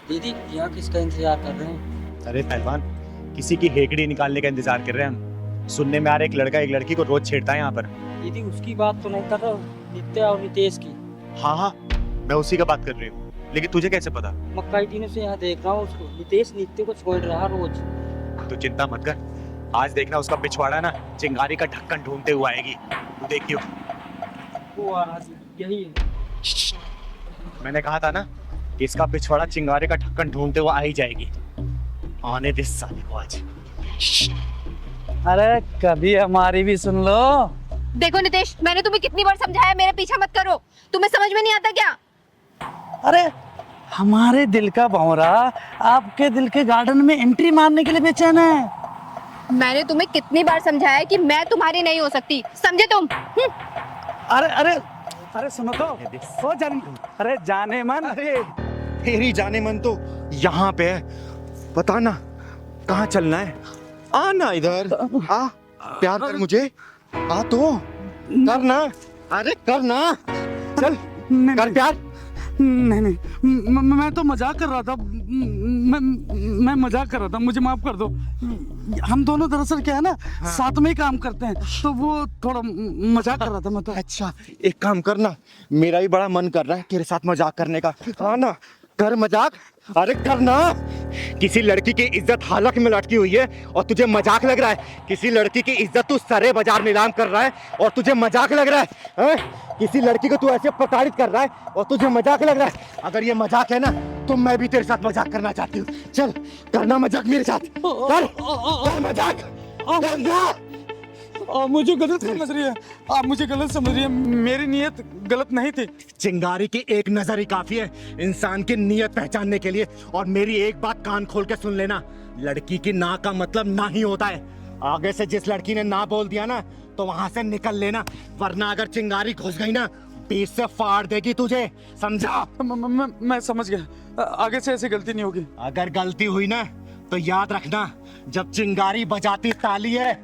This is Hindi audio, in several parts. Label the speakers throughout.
Speaker 1: दीदी यहाँ किसका इंतजार कर रहे हैं?
Speaker 2: अरे पहलवान, किसी की हेकड़ी निकालने का इंतजार कर रहे हैं हम। सुनने में आ रहा है एक लड़का एक लड़की को रोज छेड़ता है यहाँ पर।
Speaker 1: दीदी उसकी बात तो नहीं कर रहा हूँ, नित्या और नितेश की।
Speaker 2: हाँ हाँ, मैं उसी का बात कर रही हूँ, लेकिन तुझे कैसे पता?
Speaker 1: मैं कई दिनों से यहाँ देख रहा हूँ उसको। नितेश नित्य को छोड़ रहा रोज।
Speaker 2: तो चिंता मत कर, आज देखना उसका पिछवाड़ा ना चिंगारी का ढक्कन ढूंढते हुए आएगी। तू देखियो।
Speaker 1: वो आ रहा है, यही है।
Speaker 2: मैंने कहा था ना कि इसका पिछवाड़ा चिंगारी का ढक्कन ढूंढते हुए आ ही जाएगी। आने दे साले को आज।
Speaker 1: अरे कभी हमारी भी सुन लो।
Speaker 3: देखो नितेश, मैंने तुम्हें कितनी बार समझाया मेरा पीछा मत करो। तुम्हें समझ में नहीं आता क्या?
Speaker 4: अरे हमारे दिल का भंवरा आपके दिल के गार्डन में एंट्री मारने के लिए बेचैन है।
Speaker 3: मैंने तुम्हें कितनी बार समझाया कि मैं तुम्हारी नहीं हो सकती, समझे तुम?
Speaker 4: अरे अरे अरे सुनो तो, ओ जान, अरे जाने मन।
Speaker 2: अरे तेरी जाने मन तो यहाँ पे है। बता ना कहाँ चलना है? आना इधर आ, प्यार कर मुझे। आ तो करना, अरे करना, चल कर प्यार।
Speaker 4: नहीं नहीं, मैं तो मजाक कर रहा था। मैं मजाक कर रहा था, मुझे माफ कर दो। हम दोनों दरअसल क्या है ना, साथ में ही काम करते हैं, तो वो थोड़ा मजाक कर रहा था मैं तो।
Speaker 2: अच्छा एक काम करना, मेरा भी बड़ा मन कर रहा है तेरे साथ मजाक करने का। हाँ ना, कर मजाक। अरे करना। किसी लड़की की इज्जत हालत में लटकी हुई है और तुझे मजाक लग रहा है? किसी लड़की की इज्जत तू सरे बाजार नीलाम कर रहा है और तुझे मजाक लग रहा है, हैं? किसी लड़की को तू ऐसे प्रताड़ित कर रहा है और तुझे मजाक लग रहा है? अगर ये मजाक है ना तो मैं भी तेरे साथ मजाक करना चाहती हूँ। चल करना मजाक मेरे साथ, कर मजाक करना।
Speaker 4: आप मुझे गलत समझ रही है, आप मुझे गलत समझ रही है। मेरी नीयत गलत नहीं थी।
Speaker 2: चिंगारी की एक नजर ही काफी है इंसान की नीयत पहचानने के लिए। और मेरी एक बात कान खोल के सुन लेना, लड़की की ना का मतलब ना ही होता है। आगे से जिस लड़की ने ना बोल दिया ना तो वहां से निकल लेना, वरना अगर चिंगारी घुस गई ना बीच से फाड़ देगी तुझे, समझा?
Speaker 4: मैं समझ गया, आगे से ऐसी गलती नहीं होगी।
Speaker 2: अगर गलती हुई ना तो याद रखना, जब चिंगारी बजाती ताली है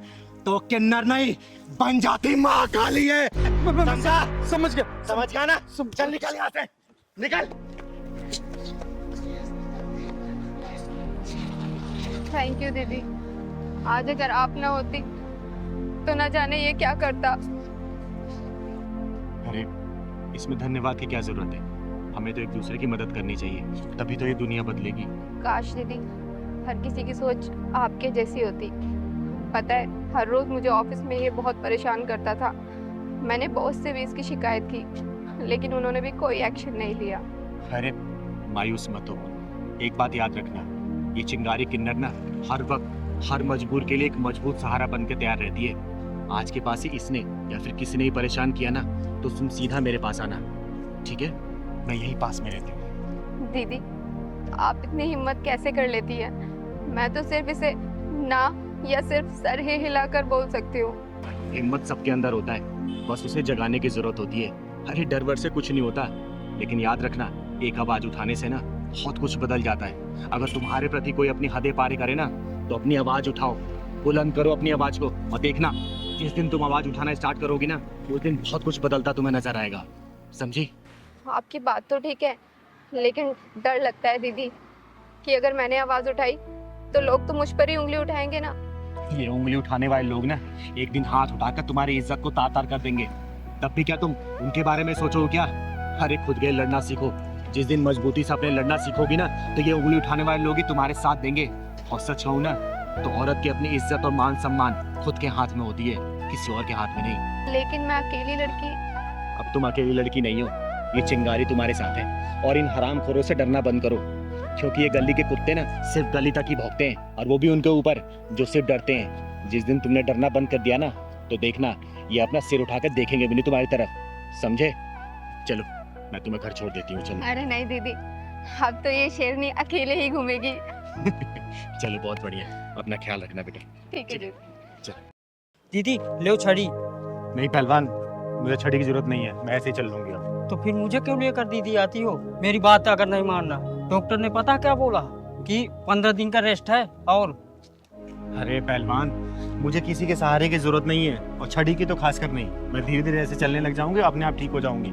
Speaker 2: तो किन्नर नहीं बन जाती माँ काली है, समझा?
Speaker 4: समझ गया।
Speaker 2: समझ गया ना? चल निकल यहाँ से, निकल।
Speaker 3: थैंक यू दीदी, आज अगर आप ना होती तो ना जाने ये क्या करता।
Speaker 2: अरे इसमें धन्यवाद की क्या जरूरत है? हमें तो एक दूसरे की मदद करनी चाहिए, तभी तो ये दुनिया बदलेगी।
Speaker 3: काश दीदी हर किसी की सोच आपके जैसी होती। पता है, हर रोज मुझे ऑफिस में ये बहुत परेशान करता था। मैंने बॉस से भी इसकी शिकायत की, लेकिन उन्होंने भी कोई एक्शन नहीं लिया।
Speaker 2: अरे मायूस मत हो, एक बात याद रखना, ये चिंगारी किन्नर ना हर वक्त हर मजबूर के लिए एक मजबूत सहारा बन के तैयार रहती है। आज के पास ही इसने या फिर किसी ने ही परेशान किया ना तो तुम सीधा मेरे पास आना, ठीक है? मैं यही पास में रहती हूँ।
Speaker 3: दीदी आप इतनी हिम्मत कैसे कर लेती है? मैं तो सिर्फ इसे ना या सिर्फ सर ही हिलाकर बोल सकती हूँ।
Speaker 2: हिम्मत सबके अंदर होता है, बस उसे जगाने की जरूरत होती है। अरे डर वर से कुछ नहीं होता, लेकिन याद रखना एक आवाज उठाने से ना बहुत कुछ बदल जाता है। अगर तुम्हारे प्रति कोई अपनी हदें पार करे ना तो अपनी आवाज उठाओ, बुलंद करो अपनी आवाज को, और देखना जिस दिन तुम आवाज उठाना स्टार्ट करोगी ना उस दिन बहुत कुछ बदलता तुम्हें नजर आएगा, समझी?
Speaker 3: आपकी बात तो ठीक है, लेकिन डर लगता है दीदी कि अगर मैंने आवाज उठाई तो लोग तो मुझ पर ही उंगली उठाएंगे ना।
Speaker 2: ये उंगली उठाने वाले लोग ना एक दिन हाथ उठाकर तुम्हारी इज्जत को तार तार कर देंगे, तब भी क्या तुम उनके बारे में सोचो क्या? अरे खुद के लड़ना सीखो, जिस दिन मजबूती से अपने लड़ना सीखोगी ना तो ये उंगली उठाने वाले लोग ही तुम्हारे साथ देंगे। और सच कहूं ना तो औरत की अपनी इज्जत और मान सम्मान खुद के हाथ में होती है, किसी और के हाथ में नहीं।
Speaker 3: लेकिन मैं अकेली लड़की।
Speaker 2: अब तुम अकेली लड़की नहीं हो, ये चिंगारी तुम्हारे साथ है। और इन हरामखोरों से डरना बंद करो, क्योंकि ये गली के कुत्ते ना सिर्फ गली तक ही भौंकते हैं, और वो भी उनके ऊपर जो सिर्फ डरते हैं। जिस दिन तुमने डरना बंद कर दिया ना तो देखना ये अपना सिर उठाकर देखेंगे भी नहीं तुम्हारी तरफ, समझे? चलो मैं तुम्हें घर छोड़ देती हूँ, चलो।
Speaker 3: अरे नहीं दीदी, अब तो ये शेरनी अकेले ही घूमेगी।
Speaker 2: चलो बहुत बढ़िया, अपना ख्याल रखना बेटा।
Speaker 3: ठीक है जी।
Speaker 1: दीदी ले छड़ी।
Speaker 2: नहीं पहलवान, मुझे छड़ी की जरूरत नहीं है, मैं ऐसे ही चल लूंगी अब।
Speaker 1: तो फिर मुझे क्यों लेकर दीदी आती हो? मेरी बात अगर नहीं मानना, डॉक्टर ने पता क्या बोला कि 15 दिन का रेस्ट है। और
Speaker 2: अरे पहलवान, मुझे किसी के सहारे की जरूरत नहीं है, और छड़ी की तो खासकर नहीं। मैं धीरे धीरे ऐसे चलने लग जाऊंगी, अपने आप ठीक हो जाऊंगी।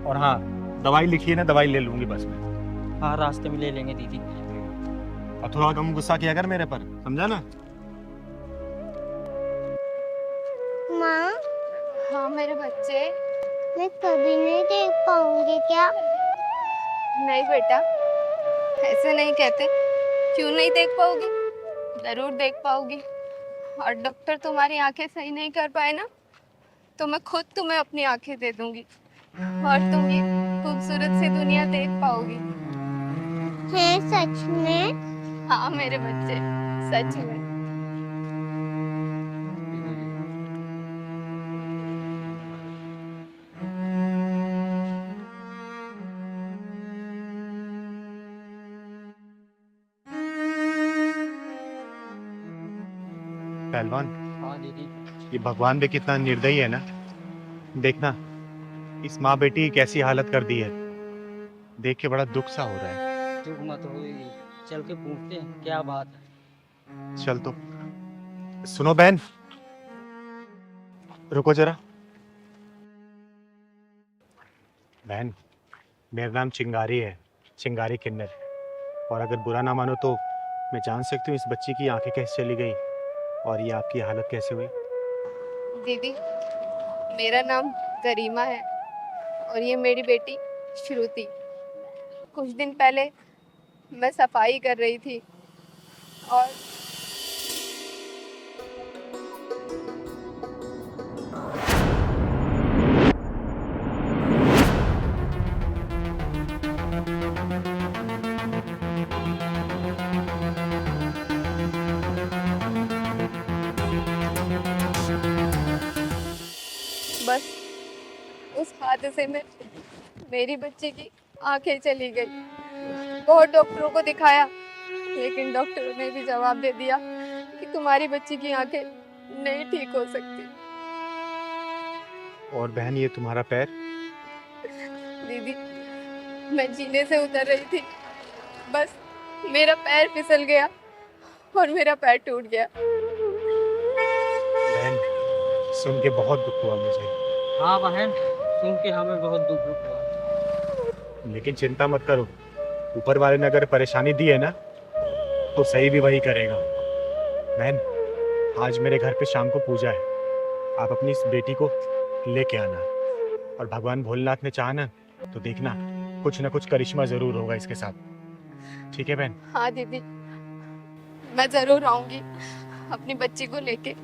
Speaker 2: और हाँ, दवाई लिखी है ना, दवाई ले लूंगी बस मैं।
Speaker 1: हाँ रास्ते में ले लेंगे दीदी।
Speaker 2: और थोड़ा कम गुस्सा किया कर मेरे पर, समझा ना?
Speaker 5: माँ,
Speaker 3: हाँ मेरे बच्चे।
Speaker 5: मैं कभी नहीं देख पाऊंगी क्या?
Speaker 3: नहीं बेटा, ऐसे नहीं कहते। क्यों नहीं देख पाओगी? जरूर देख पाओगी। और डॉक्टर तुम्हारी आंखें सही नहीं कर पाए ना, तो मैं खुद तुम्हें अपनी आंखें दे दूंगी और तुम ये खूबसूरत सी दुनिया देख पाओगी।
Speaker 5: है सच में?
Speaker 3: हाँ मेरे बच्चे, सच में।
Speaker 2: पहलवान,
Speaker 1: हाँ दीदी।
Speaker 2: ये भगवान भी कितना निर्दयी है ना। देखना इस माँ बेटी की कैसी हालत कर दी है, देख के बड़ा दुख सा हो रहा है।
Speaker 1: चुप मत हो दीदी, चल के पूछते हैं क्या बात है।
Speaker 2: चल तो। सुनो बहन, रुको जरा। बहन, मेरा नाम चिंगारी है, चिंगारी किन्नर। और अगर बुरा ना मानो तो मैं जान सकती हूँ इस बच्ची की आंखें कैसे चली गई और ये आपकी हालत कैसे हुई?
Speaker 3: दीदी, मेरा नाम गरिमा है और ये मेरी बेटी श्रुति। कुछ दिन पहले मैं सफाई कर रही थी और बस उस हादसे में मेरी बच्ची की आंखें चली गई। बहुत डॉक्टरों को दिखाया, लेकिन डॉक्टरों ने भी जवाब दे दिया कि तुम्हारी बच्ची की आंखें नहीं ठीक हो सकती।
Speaker 2: और बहन, ये तुम्हारा पैर?
Speaker 3: दीदी, मैं जीने से उतर रही थी, बस मेरा पैर फिसल गया और मेरा पैर टूट गया।
Speaker 2: बहन, सुन के बहुत दुख हुआ मुझे।
Speaker 1: हाँ बहन, सुन के हमें बहुत दुख हुआ।
Speaker 2: लेकिन चिंता मत करो, ऊपर वाले ने अगर परेशानी दी है ना तो सही भी वही करेगा। बहन, आज मेरे घर पे शाम को पूजा है, आप अपनी इस बेटी को लेके आना। और भगवान भोलेनाथ ने चाहा ना तो देखना कुछ ना कुछ करिश्मा जरूर होगा इसके साथ। ठीक है बहन?
Speaker 3: हाँ दीदी, मैं जरूर आऊंगी अपनी बच्ची को लेके।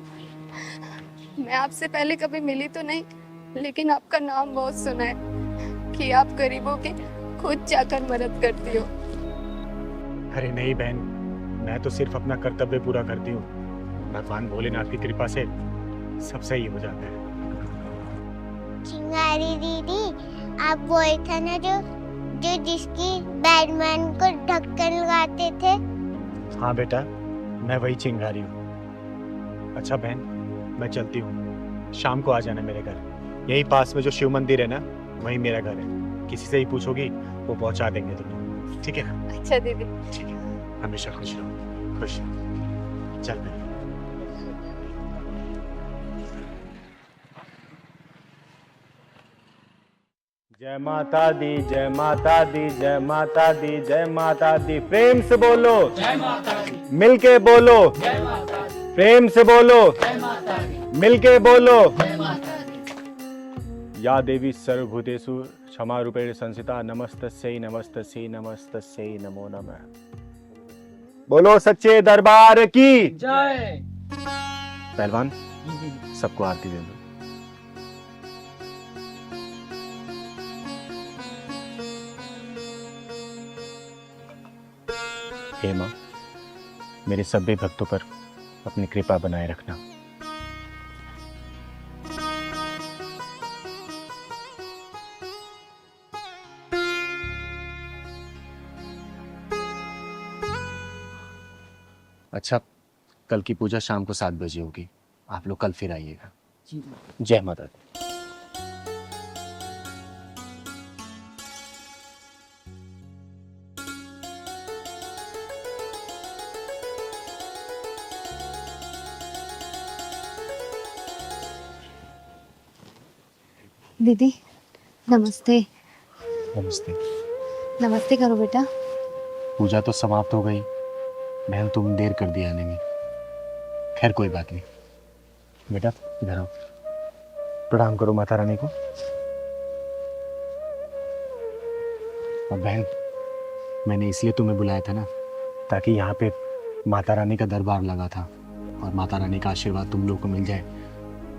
Speaker 3: मैं आपसे पहले कभी मिली तो नहीं, लेकिन आपका नाम बहुत सुना है कि आप गरीबों की खुद जाकर मदद करती हो।
Speaker 2: अरे नहीं बहन, मैं तो सिर्फ अपना कर्तव्य पूरा करती हूँ। भगवान भोलेनाथ की कृपा से सब सही हो जाता है।
Speaker 5: चिंगारी दीदी, आप वही था ना जो जो जिसकी बैटमैन को ढक्कन लगाते थे?
Speaker 2: हाँ बेटा, मैं वही चिंगारी हूँ। अच्छा बहन, मैं चलती हूँ, शाम को आ जाना मेरे घर। यही पास में जो शिव मंदिर है ना, वही मेरा घर है। किसी से ही पूछोगी वो पहुंचा देंगे तुम्हें। ठीक है?
Speaker 3: अच्छा दीदी।
Speaker 2: ठीक है, हमेशा खुश रहो, खुश रहो। चल बहन। जय माता दी, जय माता दी, जय माता दी, जय माता दी। प्रेम से बोलो जय माता दी, मिलके बोलो जय माता दी, प्रेम से बोलो जय माता दी, मिलके बोलो जय माता दी। या देवी सर्वभूतेषु क्षमा रूपेण संस्थिता, नमस्तस्यै नमस्तस्यै नमस्तस्यै नमो नमः। बोलो सच्चे दरबार की
Speaker 1: जय।
Speaker 2: पहलवान, सबको आरती दे दो। हे माँ, मेरे सभी भक्तों पर अपनी कृपा बनाए रखना। अच्छा, कल की पूजा शाम को 7 बजे होगी, आप लोग कल फिर आइएगा। जय माता दी।
Speaker 3: दीदी, नमस्ते।
Speaker 2: नमस्ते।
Speaker 3: नमस्ते करो बेटा।
Speaker 2: पूजा तो समाप्त हो गई। बहन तुम देर कर दी आने में। खैर कोई बात नहीं। बेटा इधर आओ, प्रणाम करो माता रानी को। और बहन मैंने इसलिए तुम्हें बुलाया था ना, ताकि यहाँ पे माता रानी का दरबार लगा था और माता रानी का आशीर्वाद तुम लोग को मिल जाए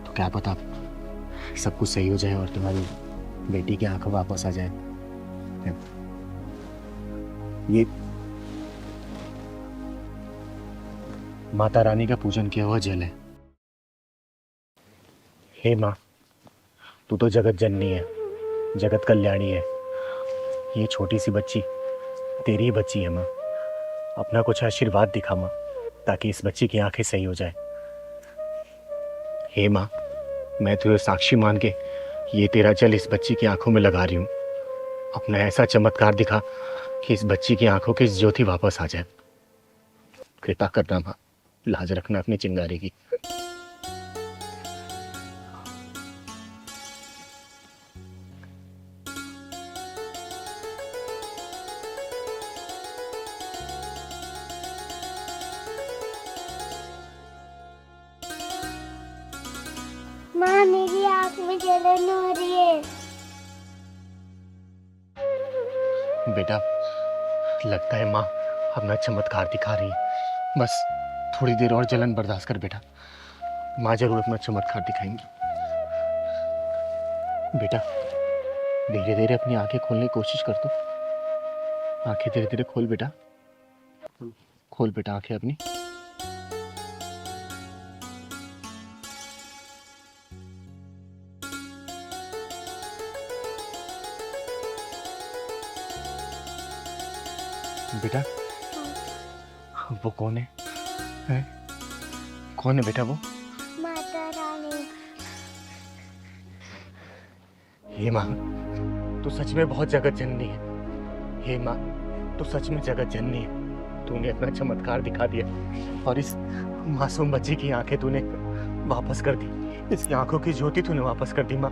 Speaker 2: तो क्या पता सब कुछ सही हो जाए और तुम्हारी बेटी की आंखें वापस आ जाए। ये माता रानी का पूजन किया हुआ जल है। हे माँ, तू तो जगत जननी है, जगत कल्याणी है। ये छोटी सी बच्ची तेरी ही बच्ची है माँ। अपना कुछ आशीर्वाद दिखा माँ, ताकि इस बच्ची की आंखें सही हो जाए। हे माँ, मैं तुझे साक्षी मान के ये तेरा जल इस बच्ची की आंखों में लगा रही हूँ। अपना ऐसा चमत्कार दिखा कि इस बच्ची की आंखों की ज्योति वापस आ जाए। कृपा करना माँ, लाज रखना अपनी चिंगारी की।
Speaker 5: माँ मेरी आँख में जलन हो रही है।
Speaker 2: बेटा लगता है माँ अपना चमत्कार दिखा रही है। बस थोड़ी देर और जलन बर्दाश्त कर बेटा, माँ जरूर अपना चमत्कार दिखाएंगी। बेटा धीरे धीरे अपनी आंखें खोलने की कोशिश कर दो। आंखें धीरे धीरे खोल बेटा, खोल बेटा आंखें अपनी। बेटा वो कौन है? हैं? कौन है बेटा वो?
Speaker 5: माता रानी।
Speaker 2: हे माँ, तू सच में बहुत जगत जननी है। हे माँ, तू सच में जगत जननी है। तूने अपना चमत्कार दिखा दिया और इस मासूम बच्ची की आंखें तूने वापस कर दी। इसकी आंखों की ज्योति तूने वापस कर दी माँ,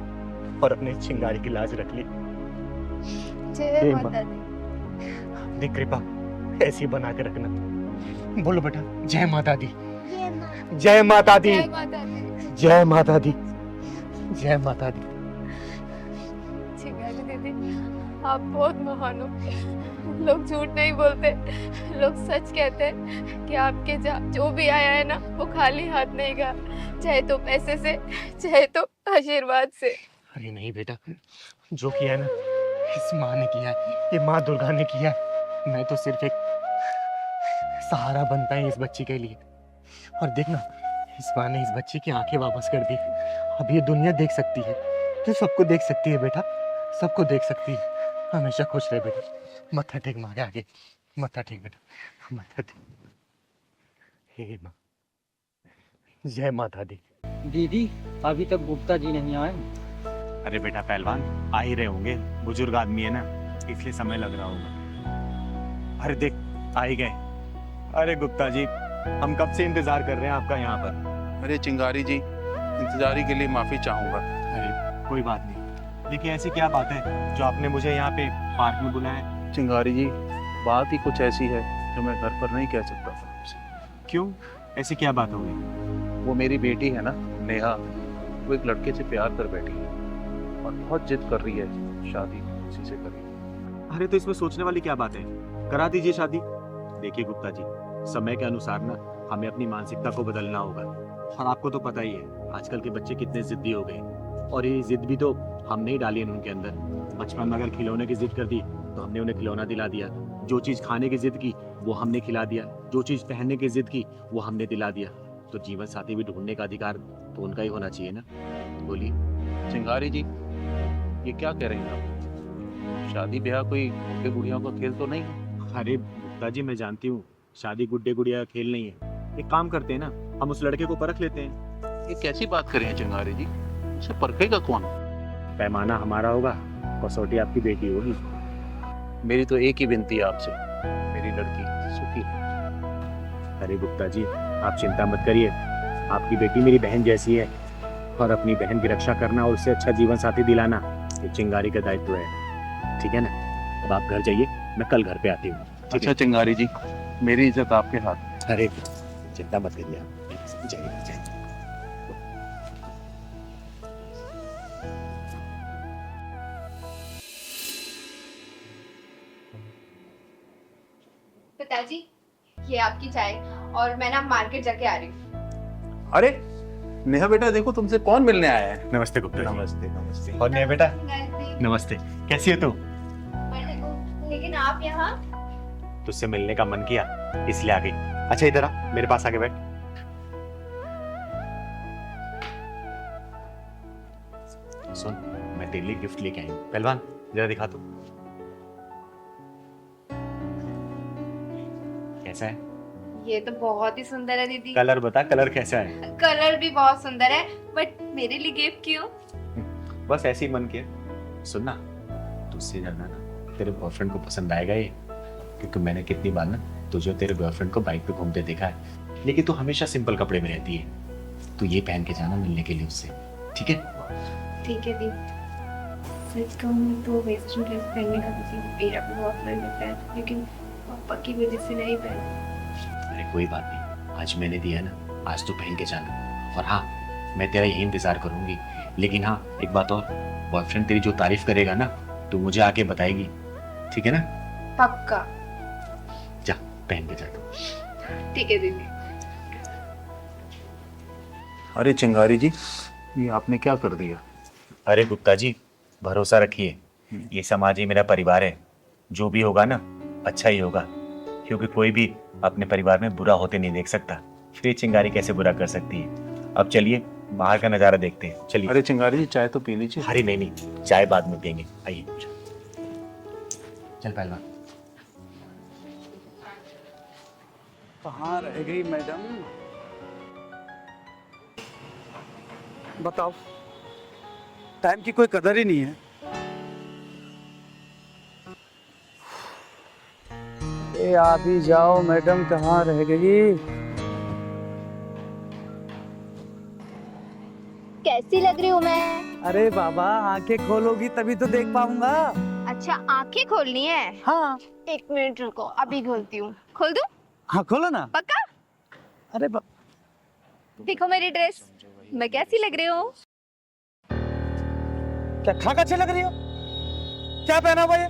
Speaker 2: और अपने चिंगारी की लाज रख ली।
Speaker 3: जय माता दी।
Speaker 2: अपनी कृपा ऐसी बना के रखना। बोलो बेटा जय माता दी,
Speaker 5: ये माँ।
Speaker 2: जय माता दी,
Speaker 3: जय माता दी।
Speaker 2: जय माता दी, जय माता दी।
Speaker 3: चिंगारी दीदी, आप बहुत महान हो। लोग झूठ नहीं बोलते, लोग सच कहते हैं कि आपके जो भी आया है ना वो खाली हाथ नहीं गया, चाहे तो पैसे से चाहे तो आशीर्वाद से।
Speaker 2: अरे नहीं बेटा, जो किया है ना इस माँ ने किया है, ये माँ दुर्गा ने किया है। मैं तो सिर्फ एक सहारा बनता है इस बच्ची के लिए। और देखना इस माँ ने इस बच्ची की आंखें वापस कर दी। अब ये दुनिया देख सकती है, तो सबको देख सकती है बेटा, सबको देख सकती है। हमेशा खुश रहे बेटा। मत्था टेक माँ के आगे, मत्था टेक बेटा, मत्था टेक। हे माँ, जय माता दी।
Speaker 1: दीदी अभी तक गुप्ता जी नहीं आए।
Speaker 6: अरे बेटा पहलवान आ ही रहे होंगे, बुजुर्ग आदमी है ना इसलिए समय लग रहा होगा। अरे देख आ ही गए। अरे गुप्ता जी हम कब से इंतजार कर रहे हैं आपका यहाँ पर।
Speaker 7: अरे चिंगारी जी, इंतजारी के लिए माफी चाहूंगा।
Speaker 6: अरे कोई बात नहीं, देखिए ऐसी क्या बात है जो आपने मुझे यहाँ पे पार्क में बुलाया।
Speaker 7: चिंगारी जी बात ही कुछ ऐसी है जो मैं घर पर नहीं कह सकता था आपसे।
Speaker 6: क्यों, ऐसी क्या बात हो गई?
Speaker 7: वो मेरी बेटी है ना नेहा, वो एक लड़के से प्यार कर बैठी है और बहुत जिद कर रही है शादी उसी से करेगी।
Speaker 6: अरे तो इसमें सोचने वाली क्या बात है, करा दीजिए शादी। देखिए गुप्ता जी, समय के अनुसार ना हमें अपनी मानसिकता को बदलना होगा। और आपको तो पता ही है आजकल के बच्चे कितने जिद्दी हो गए, और ये जिद भी तो हमने ही डाली है उनके अंदर। बचपन में अगर खिलौने की जिद कर दी तो हमने उन्हें खिलौना दिला दिया, जो चीज़ खाने की जिद की वो हमने खिला दिया, जो चीज़ पहनने की जिद की वो हमने दिला दिया। तो जीवन साथी भी ढूंढने का अधिकार तो उनका ही होना चाहिए ना। बोलिए।
Speaker 7: चिंगारी जी ये क्या कह रही हैं आप? शादी ब्याह कोई बुढ़े बुढ़ियों का खेल तो नहीं?
Speaker 6: अरे गुप्ता जी मैं जानती हूँ शादी गुड्डे गुड़िया का खेल नहीं है। एक काम करते हैं ना, हम उस लड़के को परख लेते हैं।
Speaker 7: ये कैसी बात कर रही हैं चिंगारी जी? उसे परखेगा कौन?
Speaker 6: पैमाना हमारा होगा, कसौटी आपकी बेटी होगी।
Speaker 7: मेरी तो एक ही विनती है आपसे, मेरी लड़की सुखी है।
Speaker 6: अरे गुप्ता जी आप चिंता मत करिए, आपकी बेटी मेरी बहन जैसी है, और अपनी बहन की रक्षा करना और उससे अच्छा जीवन साथी दिलाना ये चिंगारी का दायित्व है। ठीक है ना, अब आप घर जाइए, मैं कल घर पे आती हूँ।
Speaker 7: अच्छा चिंगारी जी, मेरी इज्जत आपके हाथ।
Speaker 6: अरे चिंता मत करिए आप, जाइए जाइए।
Speaker 3: पिताजी, ये आपकी चाय, और मैं ना मार्केट जाके आ रही हूँ।
Speaker 7: अरे नेहा बेटा, देखो तुमसे कौन मिलने आया है।
Speaker 6: नमस्ते गुप्ता जी।
Speaker 7: नमस्ते नमस्ते।
Speaker 6: और नेहा बेटा, नमस्ते। कैसी है तू?
Speaker 3: लेकिन आप यहाँ?
Speaker 6: तुझसे मिलने का मन किया इसलिए आ गई। अच्छा इधर आ, मेरे पास आके बैठ। सुन, मैं तेरे लिए गिफ्ट लेके आई हूँ। पहलवान जरा दिखा तू, कैसा है?
Speaker 3: ये तो बहुत ही सुंदर है दीदी।
Speaker 6: कलर बता, कलर कैसा है?
Speaker 3: कलर भी बहुत सुंदर है, बट मेरे लिए गिफ्ट क्यों?
Speaker 6: बस ऐसे ही मन किया। सुन ना, तुझसे ज्यादा ना तेरे बॉयफ्रेंड को पसंद आएगा ये, क्योंकि मैंने कितनी बार ना तुझे तेरे बॉयफ्रेंड को बाइक पे घूमते देखा है, लेकिन तू हमेशा सिंपल कपड़े में रहती है। तू ये पहन के जाना मिलने के लिए उससे, ठीक है?
Speaker 3: ठीक है दीदी। सच कहूँ तो वेस्टर्न ड्रेस पहनने का मुझे मेरा भी बहुत मन करता है, लेकिन पापा की वजह से नहीं पहन।
Speaker 6: अरे कोई बात नहीं, आज मैंने दिया ना, आज तो पहन के जाना। और हाँ, मैं तेरा यही इंतजार करूंगी। लेकिन हाँ, एक बात और, बॉयफ्रेंड तेरी जो तारीफ करेगा ना, तू मुझे आके बताएगी, ठीक है ना?
Speaker 3: पक्का।
Speaker 6: जा पहन के जा तू।
Speaker 3: ठीक है दीदी।
Speaker 7: अरे चिंगारी जी, ये आपने क्या कर दिया?
Speaker 6: अरे गुप्ता जी, भरोसा रखिए, ये समाज ही मेरा परिवार है। जो भी होगा ना, अच्छा ही होगा, क्योंकि कोई भी अपने परिवार में बुरा होते नहीं देख सकता। फिर चिंगारी कैसे बुरा कर सकती है? अब चलिए बाहर का नजारा देखते हैं, चलिए।
Speaker 7: अरे चिंगारी जी, चाय तो पी लीजिए।
Speaker 6: अरे नहीं नहीं, चाय बाद में पियेंगे, आइए। चल पहलवान।
Speaker 4: कहाँ रह गई मैडम? बताओ, टाइम की कोई कदर ही नहीं है। ए आप ही जाओ मैडम, कहाँ रह गई?
Speaker 5: कैसी लग रही हूँ मैं?
Speaker 4: अरे बाबा, आंखें खोलोगी तभी तो देख पाऊंगा।
Speaker 3: अच्छा, आंखें खोलनी है?
Speaker 4: हाँ।
Speaker 3: एक मिनट रुको, अभी खोलती हूँ। खोल दूँ?
Speaker 4: हाँ खोलो ना।
Speaker 3: पक्का?
Speaker 4: अरे
Speaker 3: देखो मेरी ड्रेस, मैं कैसी लग रही हूँ?
Speaker 4: क्या खाक अच्छे लग रही हो? क्या पहना हुआ ये?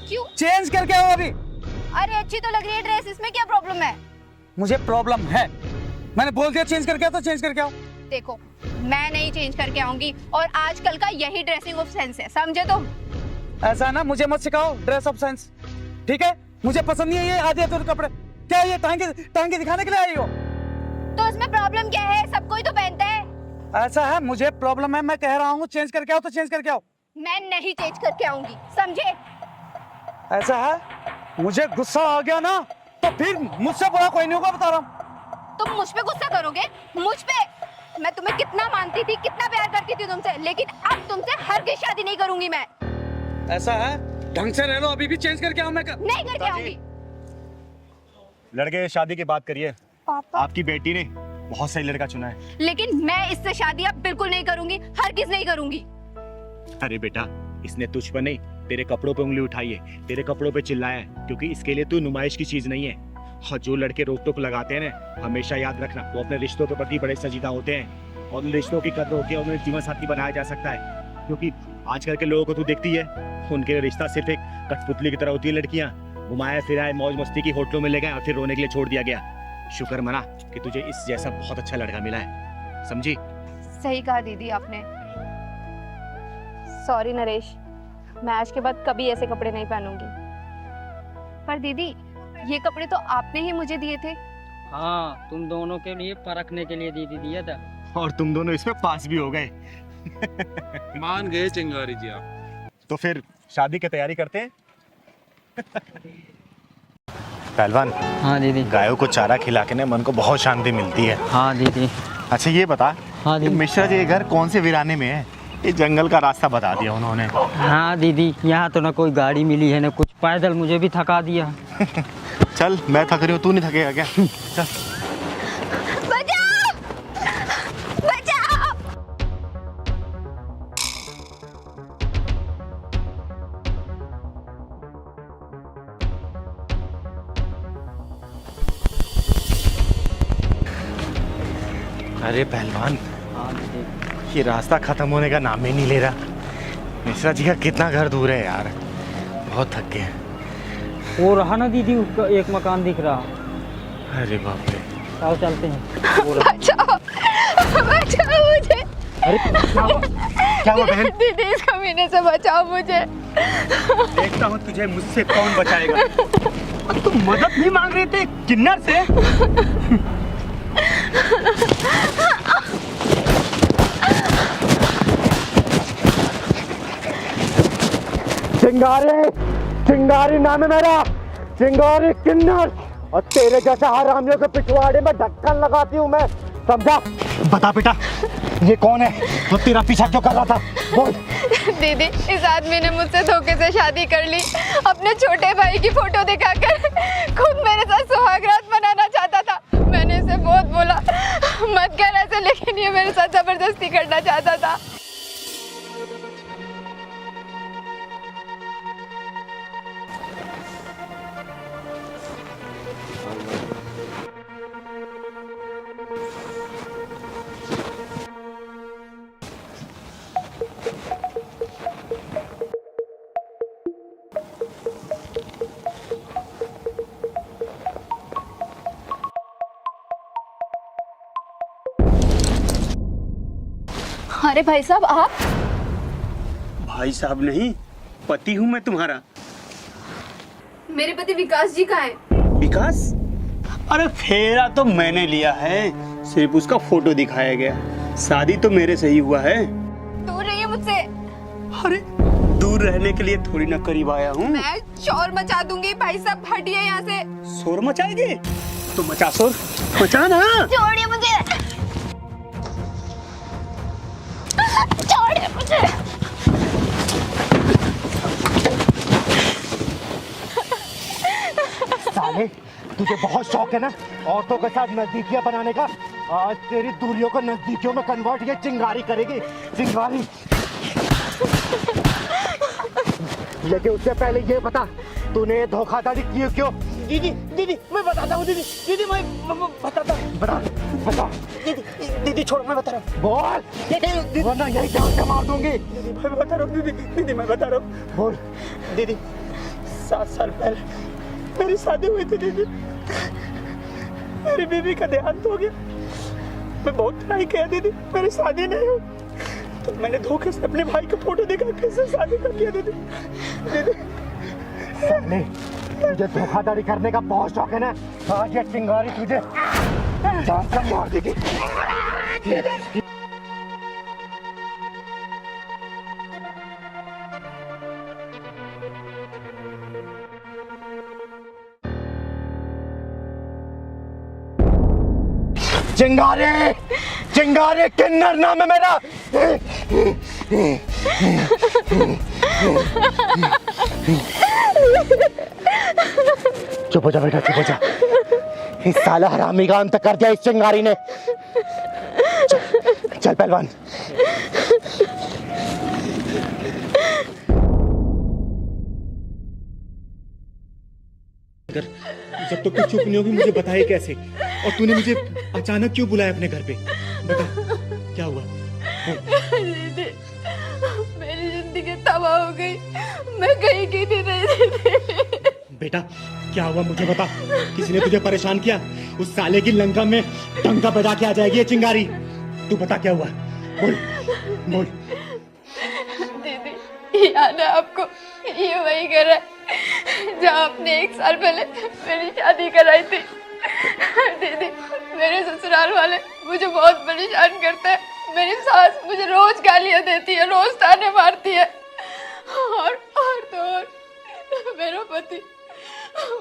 Speaker 3: क्यों?
Speaker 4: चेंज करके आओ अभी।
Speaker 3: अरे अच्छी तो लग रही है ड्रेस, इसमें क्या प्रॉब्लम है?
Speaker 4: मुझे प्रॉब्लम है, मैंने बोल दिया चेंज करके आओ तो चेंज करके आओ।
Speaker 3: देखो, मैं नहीं चेंज करके आऊंगी, और आजकल का यही ड्रेसिंग ऑफ सेंस है, समझे तुम?
Speaker 4: ऐसा ना, मुझे मत सिखाओ ड्रेस ऑफ सेंस, ठीक है? मुझे पसंद नहीं है ये आधे अधूरे कपड़े। क्या ये टांगे दिखाने के लिए आई हो?
Speaker 3: तो इसमें प्रॉब्लम क्या है? सब कोई तो पहनता है।
Speaker 4: ऐसा है, मुझे प्रॉब्लम है, मैं कह रहा हूँ चेंज करके आओ तो चेंज करके आओ।
Speaker 3: मैं नहीं चेंज करके आऊंगी, समझे?
Speaker 4: ऐसा है, मुझे गुस्सा आ गया ना तो फिर मुझसे बुरा कोई नहीं होगा, बता रहा हूँ।
Speaker 3: तुम मुझ पे गुस्सा करोगे? मुझ पे? मैं तुम्हें कितना मानती थी, कितना प्यार करती थी तुमसे, लेकिन अब तुमसे हरगिज़ शादी नहीं करूंगी मैं।
Speaker 4: ऐसा है, ढंग से रह लो, अभी भी चेंज करके आओ। मैं
Speaker 3: नहीं करके आऊंगी।
Speaker 6: लड़के शादी की बात करिए।
Speaker 3: पापा,
Speaker 6: आपकी बेटी ने बहुत सही लड़का चुना है।
Speaker 3: लेकिन मैं इससे शादी अब बिल्कुल नहीं करूंगी, हरगिज़ नहीं करूंगी।
Speaker 6: अरे बेटा, इसने तुझ पर नहीं, तेरे कपड़ों पे उंगली उठाई है, तेरे कपड़ों पे चिल्लाया है, क्योंकि इसके लिए तू नुमाइश की चीज नहीं है। और जो लड़के रोक टोक लगाते हैं ना, हमेशा याद रखना, वो अपने रिश्तों के प्रति बड़े संजीदा होते हैं, और उन रिश्तों की कदर होती है, उन्हें जीवन साथी बनाया जा सकता है। क्योंकि आजकल के लोगों को तू देखती है, उनके रिश्ता सिर्फ एक कठपुतली की तरह होती है। लड़कियां घुमाए फिराए मौज मस्ती की होटलों में ले गए और फिर रोने के लिए छोड़ दिया गया। शुक्र मना कि तुझे इस जैसा बहुत अच्छा लड़का मिला है, समझी?
Speaker 3: सही कहा दीदी आपने। सॉरी नरेश, मैं आज के बाद कभी ऐसे कपड़े नहीं पहनूंगी। पर दीदी, ये कपड़े तो आपने ही मुझे दिए थे।
Speaker 1: हाँ, तुम दोनों के लिए परखने के लिए दीदी दिया था।
Speaker 6: और तुम दोनों इसमें पास भी हो गए।
Speaker 7: मान गए चिंगारी जी आप।
Speaker 6: तो फिर शादी की तैयारी करते हैं। पहलवान,
Speaker 1: हाँ दीदी।
Speaker 6: गायों को चारा खिला के ना मन को बहुत शांति मिलती है।
Speaker 1: हाँ दीदी।
Speaker 6: अच्छा ये बता,
Speaker 1: हाँ
Speaker 6: कि
Speaker 1: दीदी।
Speaker 6: मिश्रा जी के घर कौन से वीराने में है? ये जंगल का रास्ता बता दिया उन्होंने।
Speaker 1: हाँ दीदी, यहाँ तो ना कोई गाड़ी मिली है ना कुछ, पैदल मुझे भी थका दिया।
Speaker 6: चल, मैं थक रही हूँ, तू नहीं थकेगा क्या? चल।
Speaker 3: बचाओ! बचाओ!
Speaker 2: अरे पहलवान,
Speaker 1: हाँ दीदी।
Speaker 2: ये रास्ता खत्म होने का नाम ही नहीं ले रहा। मिश्रा जी का कितना घर दूर है यार, बहुत थक गए।
Speaker 1: वो रहा ना दीदी, उसका एक मकान दिख रहा।
Speaker 2: अरे बाप रे।
Speaker 1: आओ चलते हैं। वो रहा।
Speaker 3: बचाओ, बचाओ मुझे।
Speaker 2: अरे क्या हुआ बहन?
Speaker 3: दीदी इस कमीने से बचाओ मुझे।
Speaker 2: देखता हूँ तुझे मुझसे कौन बचाएगा। तुम मदद नहीं मांग रहे थे किन्नर से? चिंगारी, चिंगारी नाम है मेरा, चिंगारी किन्नर। और तेरे जैसे हरामियों के पिछवाड़े में ढक्कन लगाती हूँ मैं, समझा? बता बेटा, ये कौन है तो तेरा पीछा क्यों कर रहा था? बोल।
Speaker 3: दीदी इस आदमी ने मुझसे धोखे से शादी कर ली, अपने छोटे भाई की फोटो दिखाकर खुद मेरे साथ सुहागरात बनाना चाहता था। मैंने इसे बहुत बोला मत कर ऐसे, लेकिन ये मेरे साथ जबरदस्ती करना चाहता था। अरे भाई साहब आप?
Speaker 8: भाई साहब नहीं, पति हूँ मैं तुम्हारा।
Speaker 3: मेरे पति विकास जी कहाँ हैं?
Speaker 8: विकास? अरे फेरा तो मैंने लिया है, सिर्फ उसका फोटो दिखाया गया। शादी तो मेरे से ही हुआ है।
Speaker 3: दूर रहिए मुझसे।
Speaker 8: अरे दूर रहने के लिए थोड़ी ना करीब आया हूँ।
Speaker 3: मैं शोर मचा दूंगी। भाई साहब हटिए यहाँ से।
Speaker 8: शोर मचाएंगे तो मचा, शोर मचा ना।
Speaker 3: छोड़िए मुझे, छोड़िए मुझे।
Speaker 2: साले, तुझे बहुत शौक है ना औरतों के साथ नजदीकियां बनाने का। आज तेरी दूरियों को नजदीकियों में कन्वर्ट ये चिंगारी करेगी, चिंगारी। लेकिन उससे पहले ये बता, तूने धोखाधड़ी की क्यों?
Speaker 8: दीदी दीदी मैं बताता हूँ। दीदी दीदी मैं बताता हूँ।
Speaker 2: बता, बता।
Speaker 8: दीदी दीदी छोड़ो, मैं बता रहा हूँ।
Speaker 2: बोल, वरना यही जान से मार दूंगी।
Speaker 8: दीदी मैं बता रहा हूँ। दीदी दीदी मैं बता रहा हूँ।
Speaker 2: बोल।
Speaker 8: दीदी 7 साल पहले मेरी शादी हुई थी। दीदी मेरी बीवी का देहांत हो गया। मैं बहुत ट्राई किया दीदी, मेरी शादी नहीं हुई। तो मैंने धोखे से अपने भाई का फोटो दिखा कैसे शादी कर लिया दीदी। दीदी
Speaker 2: साले, तुझे धोखाधड़ी करने का बहुत शौक है ना। आज ये चिंगारी तुझे जान से मार देगी। चिंगारी, चिंगारी किन्नर नाम है मेरा। चुप हो जा बेटा, चुप हो जा। इस साला हरामी का अंत कर दिया इस चिंगारी ने। चल पहलवान। जब तक तू चुप नहीं होगी मुझे बताए कैसे, और तूने मुझे अचानक क्यों बुलाया अपने घर पे? बता क्या हुआ?
Speaker 3: दीदी मेरी जिंदगी तबाह हो गई, मैं कहीं की नहीं रही थी।
Speaker 2: बेटा क्या हुआ मुझे बता, किसी ने तुझे परेशान किया? उस साले की लंका में डंका बजा के आ जाएगी ये चिंगारी। तू बता क्या हुआ, बोल बोल।
Speaker 3: दीदी याद है आपको, ये वही घर है जहाँ आपने 1 साल पहले मेरी शादी कराई थी। दीदी मेरे ससुराल वाले मुझे बहुत परेशान करते हैं। मेरी सास मुझे रोज गालियाँ देती है, रोज ताने मारती है। और तो और मेरा पति,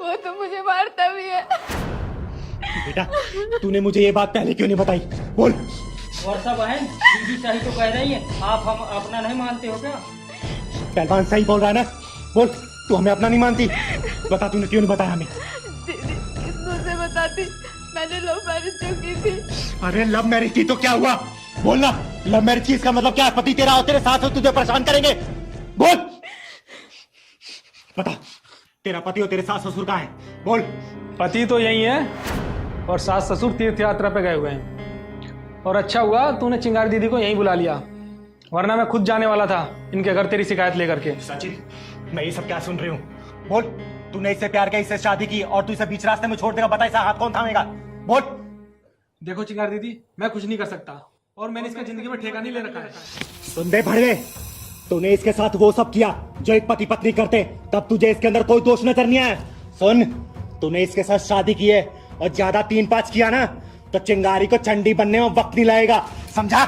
Speaker 3: वो तो मुझे मारता भी है।
Speaker 2: बेटा तूने मुझे ये बात पहले क्यों नहीं बताई? बोल।
Speaker 1: वर्षा बहन, दीदी सही तो कह रही है, आप हम अपना नहीं मानते हो क्या?
Speaker 2: पहलवान सही बोल रहा है ना? बोल, तू हमें अपना नहीं मानती? बता तूने क्यों नहीं बताया हमें?
Speaker 3: दीदी किसको से बताती, मैंने लव मैरिज जो की थी।
Speaker 2: अरे लव मैरिज की तो क्या हुआ? बोलना, लव मैरिज की इसका मतलब क्या है? पति तेरा और तेरे साथ हो, तुझे परेशान करेंगे? बोल, बता, तेरा पति और तेरे सास ससुर कहाँ है? बोल।
Speaker 9: पति तो यही है और सास ससुर तीर्थ यात्रा पे गए हुए हैं। और अच्छा हुआ तूने चिंगारी दीदी को यहीं बुला लिया, वरना मैं खुद जाने वाला था इनके घर तेरी शिकायत लेकर के।
Speaker 2: सचिन, मैं ये सब क्या सुन रही हूँ? बोल, तूने इससे प्यार किया, इससे शादी की और तू इसे बीच रास्ते में छोड़ देगा? बता, इसका हाथ कौन थामेगा? बोल।
Speaker 9: देखो चिंगारी दीदी, मैं कुछ नहीं कर सकता और मैंने इसका जिंदगी में ठेका नहीं ले रखा है।
Speaker 2: सुन दे भड़वे, तूने इसके साथ वो सब किया जो एक पति पत्नी करते, तब तुझे इसके अंदर कोई दोष नजर नहीं आया। सुन, तूने इसके साथ शादी की है और ज्यादा 3-5 किया ना तो चिंगारी को चंडी बनने में वक्त नहीं लगेगा, समझा?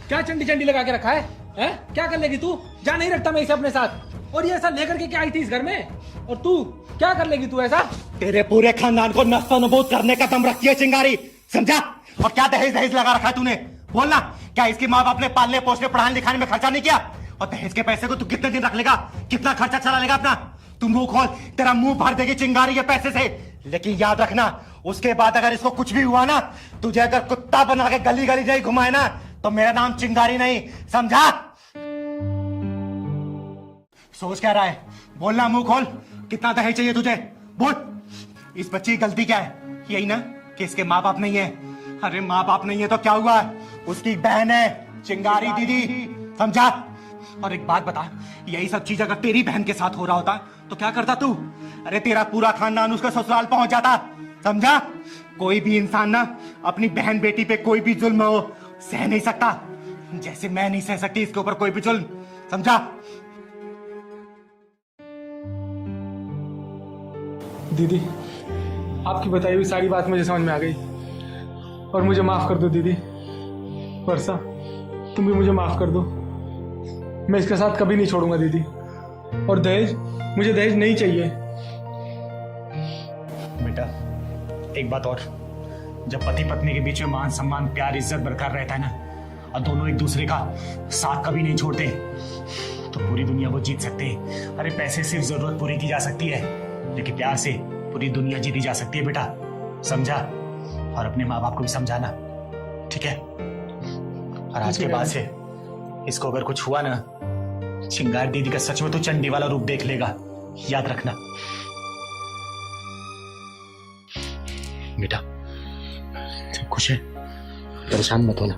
Speaker 9: क्या चंडी चंडी लगा के रखा है? हैं? क्या कर लेगी तू? जा नहीं रखता मैं इसे अपने साथ, और ये ऐसा लेकर के क्या आई थी इस घर में? और तू क्या कर लेगी तू ऐसा?
Speaker 2: तेरे पूरे खानदान को नस्तनुबूद करने का दम रखती है चिंगारी, समझा? और क्या दहेज दहेज लगा रखा है तूने? बोलना, क्या इसके माँ बाप ने पालने पोसने पढ़ाने लिखाने में खर्चा नहीं किया? और दहेज के पैसे को तू कितने दिन रख लेगा? कितना खर्चा चला लेगा अपना? तू मुंह खोल, तेरा मुंह भर देगी चिंगारी के पैसे से। लेकिन याद रखना, उसके बाद अगर इसको कुछ भी हुआ ना, तुझे अगर कुत्ता बना के गली गली नहीं घुमाए ना, तो मेरा नाम चिंगारी नहीं, समझा? सोच क्या रहा है? बोलना, मुंह खोल, कितना दहेज चाहिए तुझे? बोल। इस बच्ची की गलती क्या है? यही ना कि इसके माँ बाप नहीं है। अरे माँ बाप नहीं है तो क्या हुआ? उसकी बहन है चिंगारी दीदी, समझा? और एक बात बता, यही सब चीज अगर तेरी बहन के साथ हो रहा होता तो क्या करता तू? अरे तेरा पूरा खानदान उसका ससुराल पहुंच जाता, समझा? कोई भी इंसान ना अपनी बहन बेटी पे कोई भी जुल्म हो सह नहीं सकता, जैसे मैं नहीं सह सकती इसके ऊपर कोई भी जुल्म, समझा?
Speaker 9: दीदी, आपकी बताई हुई सारी बात मुझे समझ में आ गई और मुझे माफ कर दो दीदी। वर्षा, तुम भी मुझे माफ कर दो। मैं इसके साथ कभी नहीं छोड़ूंगा दीदी। और दहेज, मुझे दहेज नहीं चाहिए।
Speaker 2: बेटा, एक बात और, जब पति पत्नी के बीच में मान सम्मान प्यार इज्जत बरकरार रहता है ना, और दोनों एक दूसरे का साथ कभी नहीं छोड़ते, तो पूरी दुनिया वो जीत सकते हैं। अरे पैसे से जरूरत पूरी की जा सकती है, लेकिन प्यार से पूरी दुनिया जीती जा सकती है बेटा, समझा? और अपने माँ बाप को भी समझाना, ठीक है? और आज के बाद से इसको अगर कुछ हुआ ना, चिंगारी दीदी का सच में तो चंडी वाला रूप देख लेगा, याद रखना। बेटा, तुम खुश है? परेशान मत होना।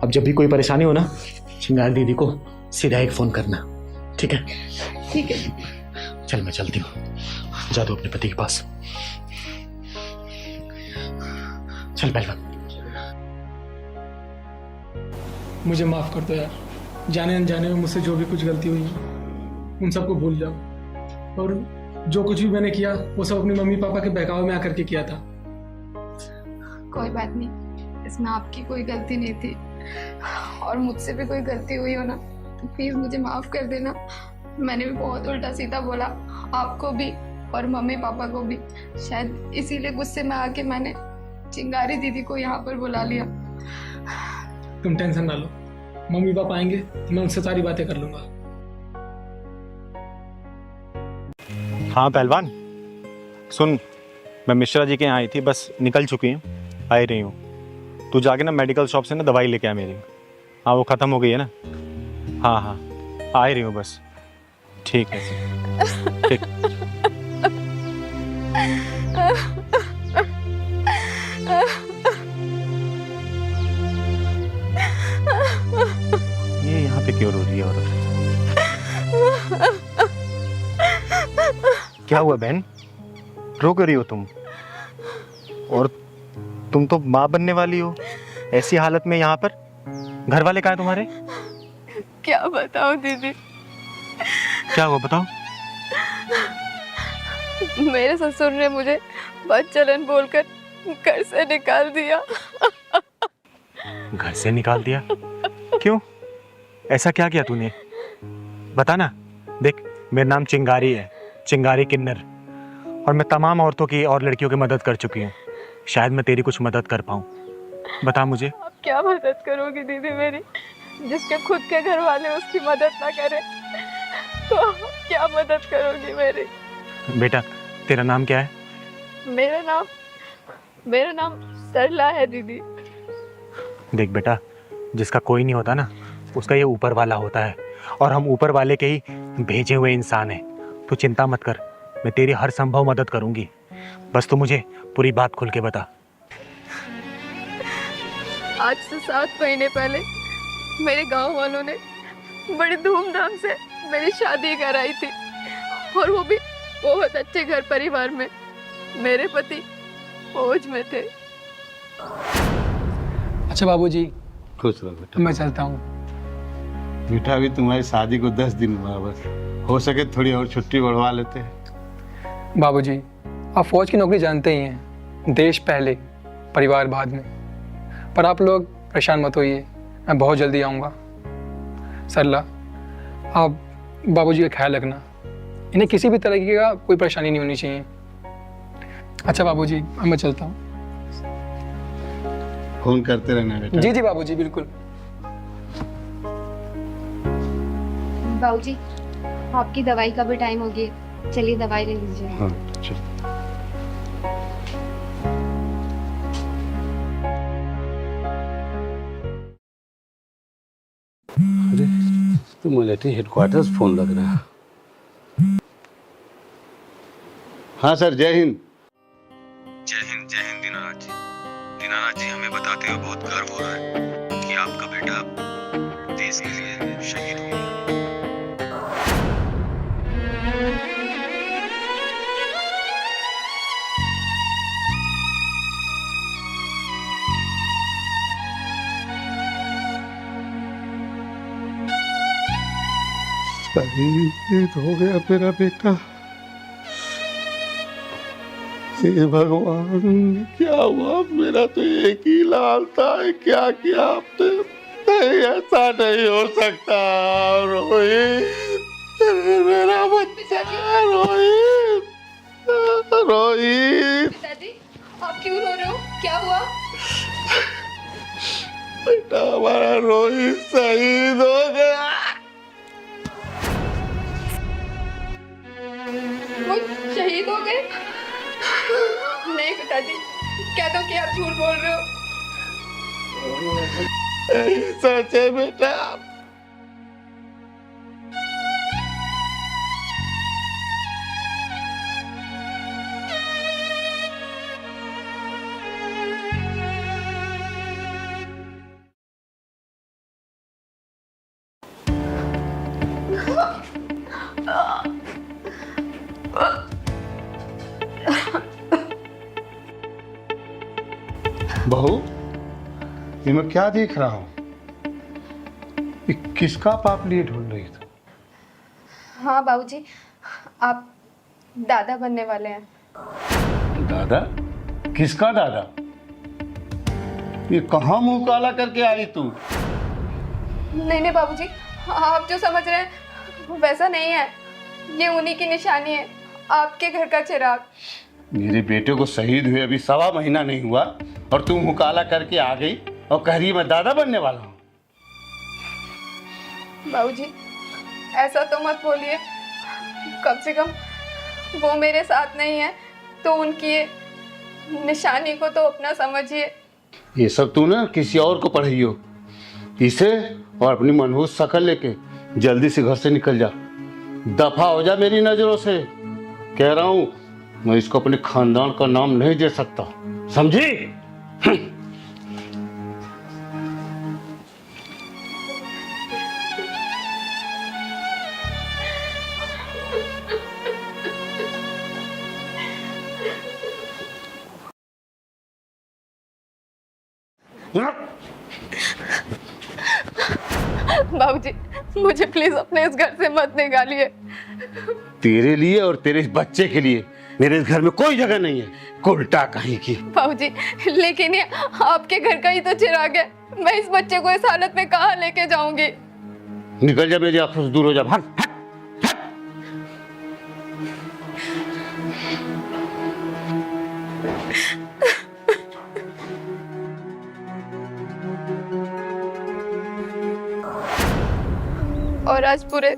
Speaker 2: अब जब भी कोई परेशानी हो ना, चिंगारी दीदी को सीधा एक फोन करना, ठीक है?
Speaker 3: ठीक है।
Speaker 2: चल मैं चलती हूँ, जा दो अपने पति के पास। चल पहलवान।
Speaker 9: मुझे माफ कर दो यार, जाने अनजाने में मुझसे जो भी कुछ गलती हुई उन सबको भूल जाओ, और जो कुछ भी मैंने किया वो सब अपनी मम्मी पापा के बहकावे में आकर के किया था।
Speaker 3: कोई बात नहीं, इसमें आपकी कोई गलती नहीं थी, और मुझसे भी कोई गलती हुई हो ना तो प्लीज मुझे माफ कर देना। मैंने भी बहुत उल्टा सीधा बोला, आपको भी और मम्मी पापा को भी। शायद इसीलिए गुस्से में आके मैंने चिंगारी दीदी को यहाँ पर बुला लिया।
Speaker 9: तुम टेंशन ना लो, मम्मी पापा आएंगे तो मैं उनसे सारी बातें कर लूंगा।
Speaker 6: हाँ पहलवान, सुन, मैं मिश्रा जी के यहाँ आई थी, बस निकल चुकी हैं, आ ही रही हूँ। तू जाके ना मेडिकल शॉप से ना दवाई लेके आ मेरी। हाँ वो ख़त्म हो गई है ना? हाँ हाँ, आ ही रही हूँ बस। ठीक है, ठीक। ये यहाँ पे क्यों रो रही है औरत? क्या हुआ बहन, रो क्यों रही हो तुम? और तुम तो माँ बनने वाली हो, ऐसी हालत में यहाँ पर? घर वाले कहाँ हैं तुम्हारे?
Speaker 3: क्या बताऊं दीदी,
Speaker 6: क्या हुआ बताओ।
Speaker 3: मेरे ससुर ने मुझे बदचलन बोलकर घर से निकाल दिया।
Speaker 6: घर से निकाल दिया? क्यों, ऐसा क्या किया तूने? बता ना। देख, मेरा नाम चिंगारी है, चिंगारी किन्नर, और मैं तमाम औरतों की और लड़कियों की मदद कर चुकी हूँ। शायद मैं तेरी कुछ मदद कर पाऊँ, बता मुझे।
Speaker 3: आप क्या मदद करोगी दीदी मेरी? जिसके खुद के घर वाले उसकी मदद ना करें तो आप क्या मदद करोगी मेरी?
Speaker 6: बेटा, तेरा नाम क्या है?
Speaker 3: मेरा नाम सरला है दीदी।
Speaker 6: देख बेटा, जिसका कोई नहीं होता ना, उसका ये ऊपर वाला होता है, और हम ऊपर वाले के ही भेजे हुए इंसान हैं। तू चिंता मत कर, मैं तेरी हर संभव मदद करूंगी, बस तू मुझे पूरी बात खुल के बता।
Speaker 3: आज से 7 महीने पहले मेरे गांव वालों ने बड़ी धूमधाम से मेरी शादी कराई थी, और वो भी बहुत अच्छे घर परिवार में। मेरे पति फौज में थे।
Speaker 9: अच्छा बाबूजी,
Speaker 10: खुश रहो बेटा।
Speaker 9: मैं चलता हूँ।
Speaker 10: बेटा अभी तुम्हारी शादी को 10 दिन हुआ, बस हो सके थोड़ी और छुट्टी बढ़वा लेते हैं।
Speaker 9: बाबूजी, आप फौज की नौकरी जानते ही हैं, देश पहले परिवार बाद में। पर आप लोग परेशान मत होइए, मैं बहुत जल्दी आऊँगा। सरला, आप बाबूजी का ख्याल रखना, इन्हें किसी भी तरीके का कोई परेशानी नहीं होनी चाहिए। अच्छा बाबूजी, मैं चलता हूँ।
Speaker 10: फोन करते रहना बेटा।
Speaker 9: जी जी बाबूजी, बिल्कुल।
Speaker 3: बाबूजी, आपकी दवाई का भी टाइम हो गया, चलिए दवाई ले लीजिए।
Speaker 10: हाँ चल। अरे तो मिलिट्री हेडक्वार्टर्स फोन लग रहा है। हाँ सर, जय हिंद।
Speaker 11: जय हिंद दीनानाथ जी। दीनानाथ जी, हमें बताते हुए बहुत गर्व हो रहा है कि आपका बेटा देश के लिए शहीद हो गया।
Speaker 10: शहीद हो गया मेरा बेटा। हे भगवान, क्या हुआ? मेरा तो एक ही लाल था, क्या किया आपने? नहीं, ऐसा नहीं हो सकता। रोहित, मेरा बच्चा रोहित, रोहित।
Speaker 3: पिताजी, आप क्यों रो रहे हो? क्या हुआ?
Speaker 10: बेटा हमारा रोहित शहीद हो गया।
Speaker 3: वो शहीद हो गए? नहीं पिताजी, क्या तो कि आप झूठ बोल रहे हो।
Speaker 10: सच है बेटा। बहू, ये मैं क्या देख रहा हूँ? ये किसका पाप लिए ढूंढ रही थी?
Speaker 3: हाँ बाबूजी, आप दादा बनने वाले हैं।
Speaker 10: दादा? किसका दादा? ये कहाँ मुंह काला करके आई तू?
Speaker 3: नहीं बाबूजी, आप जो समझ रहे हैं वैसा नहीं है। ये उन्हीं की निशानी है, आपके घर का चिराग।
Speaker 10: मेरे बेटे को शहीद हुए अभी 1.25 महीना नहीं हुआ और तू मुंह काला करके आ गई और कह रही मैं दादा बनने वाला हूँ।
Speaker 3: बाबूजी, ऐसा तो मत बोलिए। कम से कम वो मेरे साथ नहीं है तो उनकी ये निशानी को तो अपना समझिए।
Speaker 10: ये सब तू ना किसी और को पढ़ाइयो। इसे और अपनी मनहूस शक्ल लेके जल्दी से घर से निकल जा, दफा हो जा मेरी नजरों से। कह रहा हूँ, मैं इसको अपने खानदान का नाम नहीं दे सकता, समझी?
Speaker 3: बाबूजी, मुझे प्लीज अपने इस घर से मत निकालिए।
Speaker 10: तेरे लिए और तेरे इस बच्चे के लिए मेरे इस घर में कोई जगह नहीं है, उल्टा कहीं की।
Speaker 3: बाबूजी, लेकिन ये आपके घर का ही तो चिराग है। मैं इस बच्चे को इस हालत में कहाँ लेके जाऊंगी?
Speaker 10: निकल जा मेरी आंखों से दूर हो जा, भाग।
Speaker 3: और आज पूरे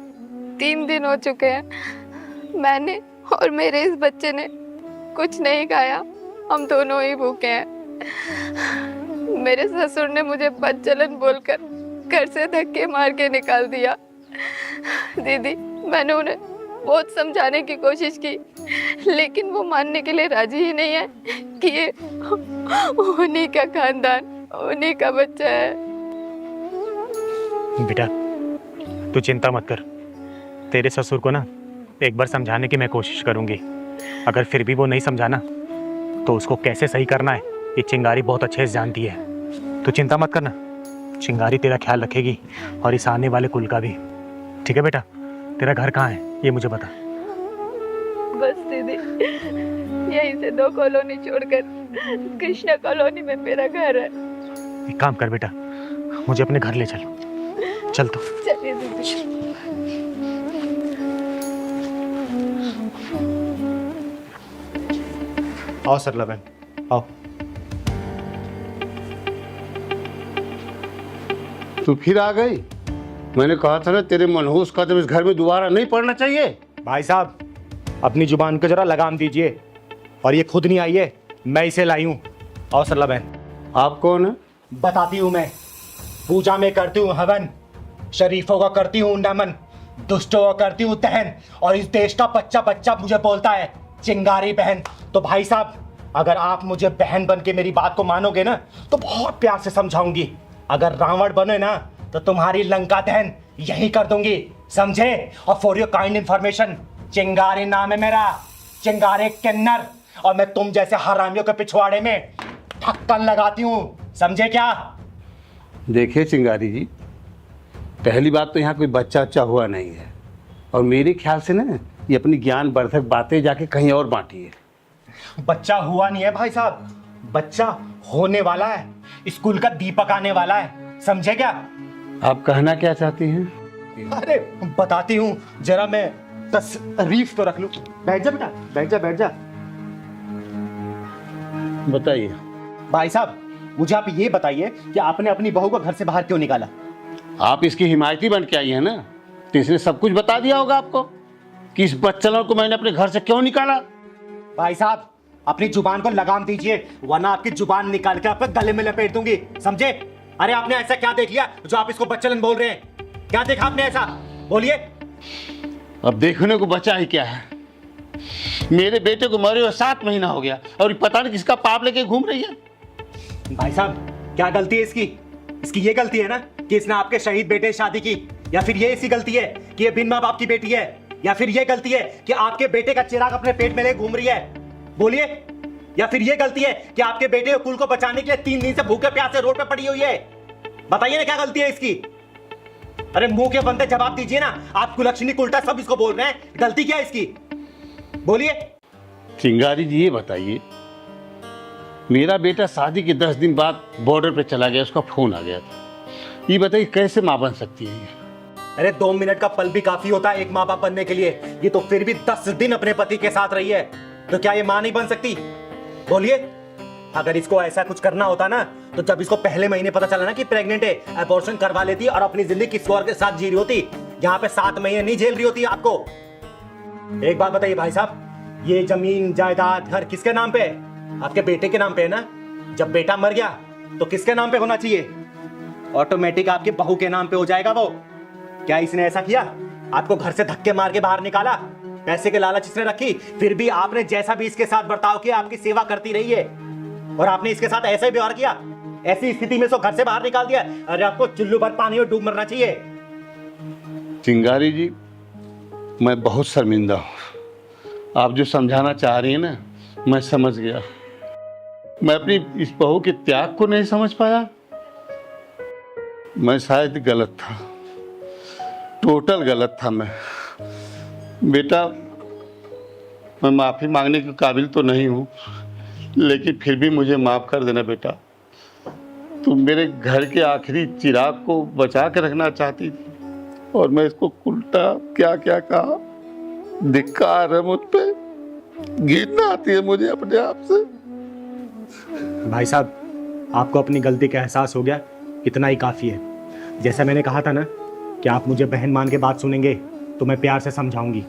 Speaker 3: 3 दिन हो चुके हैं, मैंने और मेरे इस बच्चे ने कुछ नहीं खाया। हम दोनों ही भूखे हैं। मेरे ससुर ने मुझे बदचलन बोलकर घर से धक्के मार के निकाल दिया। दीदी, मैंने उन्हें बहुत समझाने की कोशिश की, लेकिन वो मानने के लिए राजी ही नहीं है कि ये उन्हीं का खानदान उन्हीं का बच्चा है।
Speaker 6: बेटा तू चिंता मत कर, तेरे ससुर को ना एक बार समझाने की मैं कोशिश करूंगी। अगर फिर भी वो नहीं समझाना तो उसको कैसे सही करना है ये चिंगारी बहुत अच्छे से जानती है। तू चिंता मत करना, चिंगारी तेरा ख्याल रखेगी और इस आने वाले कुल का भी। ठीक है बेटा, तेरा घर कहाँ है ये मुझे बता।
Speaker 3: बस दीदी, यहीं से 2 कॉलोनी छोड़कर कृष्णा कॉलोनी में मेरा घर है।
Speaker 6: एक काम कर बेटा, मुझे अपने घर ले चल। चल तो।
Speaker 3: चलिए दीदी।
Speaker 2: आओ सरला बहन, आओ।
Speaker 10: तू फिर आ गई? मैंने कहा था ना तेरे मनहूस कदम इस घर में दोबारा नहीं पड़ना चाहिए।
Speaker 2: भाई साहब अपनी जुबान को जरा लगाम दीजिए, और ये खुद नहीं आई है, मैं इसे लाई हूँ। आओ सरला बहन।
Speaker 10: आप कौन है?
Speaker 2: बताती हूँ मैं। पूजा में करती हूँ हवन, शरीफों का करती हूँ नमन, दुष्टों का करती हूँ दहन, और इस देश का बच्चा बच्चा मुझे बोलता है चिंगारी बहन। तो भाई साहब अगर आप मुझे बहन बन के मेरी बात को मानोगे ना तो बहुत प्यार से समझाऊंगी। अगर रावण बने ना तो तुम्हारी लंका दहन यही कर दूंगी, समझे? और फॉर योर काइंड इंफॉर्मेशन, चिंगारी नाम है मेरा, चिंगारी किन्नर, और मैं तुम जैसे हरामियों के पिछवाड़े में ढक्कन लगाती हूँ, समझे क्या?
Speaker 10: देखिए चिंगारी जी, पहली बात तो यहाँ कोई बच्चा अच्छा हुआ नहीं है, और मेरे ख्याल से ना ये अपनी ज्ञान वर्धक बातें जाके कहीं और बांटी है।
Speaker 2: बच्चा हुआ नहीं है भाई साहब, बच्चा होने वाला है, स्कूल का दीपक आने वाला है, समझे क्या?
Speaker 10: आप कहना क्या चाहती हैं?
Speaker 2: अरे बताती हूँ, जरा मैं तशरीफ तो रख लूं। बैठ जा बेटा, बैठ जा बैठ जा।
Speaker 10: बताइए।
Speaker 2: भाई साहब मुझे आप ये बताइए कि आपने अपनी बहू को घर से बाहर क्यों निकाला?
Speaker 10: आप इसकी हिमायती बन के आई है ना, तो इसने सब कुछ बता दिया होगा आपको कि इस बच्चलों को मैंने अपने घर से क्यों निकाला।
Speaker 2: भाई साहब अपनी जुबान को लगाम दीजिए, वरना आपकी जुबान निकाल के आपके गले में लपेट दूंगी, समझे? अरे आपने ऐसा क्या देख लिया जो आप इसको बच्चलन बोल रहे हैं? क्या देखा आपने ऐसा, बोलिए।
Speaker 10: अब देखने को बचा ही क्या है? मेरे बेटे को मरे हुए 7 महीना हो गया और पता नहीं किसका पाप लेके घूम रही है।
Speaker 2: भाई साहब क्या गलती है इसकी? इसकी ये गलती है ना कि इसने आपके शहीद बेटे से शादी की, या फिर ये इसकी गलती है कि ये बिन माँ बाप की बेटी है, या फिर ये गलती है कि आपके बेटे का चिराग अपने पेट में ले घूम रही है, बोलिए? या फिर ये गलती है कि आपके बेटे कुल को बचाने के लिए 3 दिन से भूखे प्यासे रोड पे पड़ी हुई है? बताइए ना क्या गलती है इसकी? अरे मुंह के बंदे जवाब दीजिए ना, आप कुलक्षणी उल्टा सब इसको बोल रहे हैं, गलती क्या है इसकी, बोलिए?
Speaker 10: चिंगारी जी ये बताइए, मेरा बेटा शादी के 10 दिन बाद बॉर्डर पे चला गया, उसका फोन आ गया था, ये बताइए कैसे माँ बन सकती है?
Speaker 2: अरे 2 मिनट का पल भी काफी होता है एक माँ बाप बनने के लिए, ये तो फिर भी 10 दिन अपने पति के साथ रही है, तो क्या ये माँ नहीं बन सकती, बोलिए? अगर इसको ऐसा कुछ करना होता ना तो जब इसको पहले महीने पता चला ना कि प्रेग्नेंट है, अबॉर्शन करवा लेती और अपनी जिंदगी किसी और के साथ जी रही होती, यहाँ पे 7 महीने नहीं झेल रही होती आपको। एक बात बताइए भाई साहब, ये जमीन जायदाद घर किसके नाम पे है? आपके बेटे के नाम पे है ना? जब बेटा मर गया तो किसके नाम पे होना चाहिए? ऑटोमेटिक आपके बहू के नाम पे हो जाएगा वो। क्या इसने ऐसा किया? आपको घर से धक्के मार के बाहर निकाला, पैसे के लालच इसने रखी, फिर भी आपने जैसा भी इसके साथ बर्ताव किया आपकी सेवा करती रही है, और आपने इसके साथ ऐसा ही व्यवहार किया, ऐसी स्थिति में इसको घर से बाहर निकाल दिया। अरे आपको चुल्लू भर पानी में डूब मरना चाहिए।
Speaker 10: चिंगारी जी मैं बहुत शर्मिंदा हूँ, आप जो समझाना चाह रही हैं ना मैं समझ गया, मैं अपनी इस बहू के त्याग को नहीं समझ पाया, मैं शायद गलत था, टोटल गलत था मैं। बेटा मैं माफ़ी मांगने के काबिल तो नहीं हूँ, लेकिन फिर भी मुझे माफ़ कर देना बेटा। तुम मेरे घर के आखिरी चिराग को बचा के रखना चाहती थी और मैं इसको उल्टा क्या क्या कहा। धिक्कार है मुझ पे, घृणा आती है मुझे अपने आप से।
Speaker 2: भाई साहब आपको अपनी गलती का एहसास हो गया, इतना ही काफ़ी है। जैसा मैंने कहा था ना कि आप मुझे बहन मान के बात सुनेंगे तो मैं प्यार से समझाऊंगी,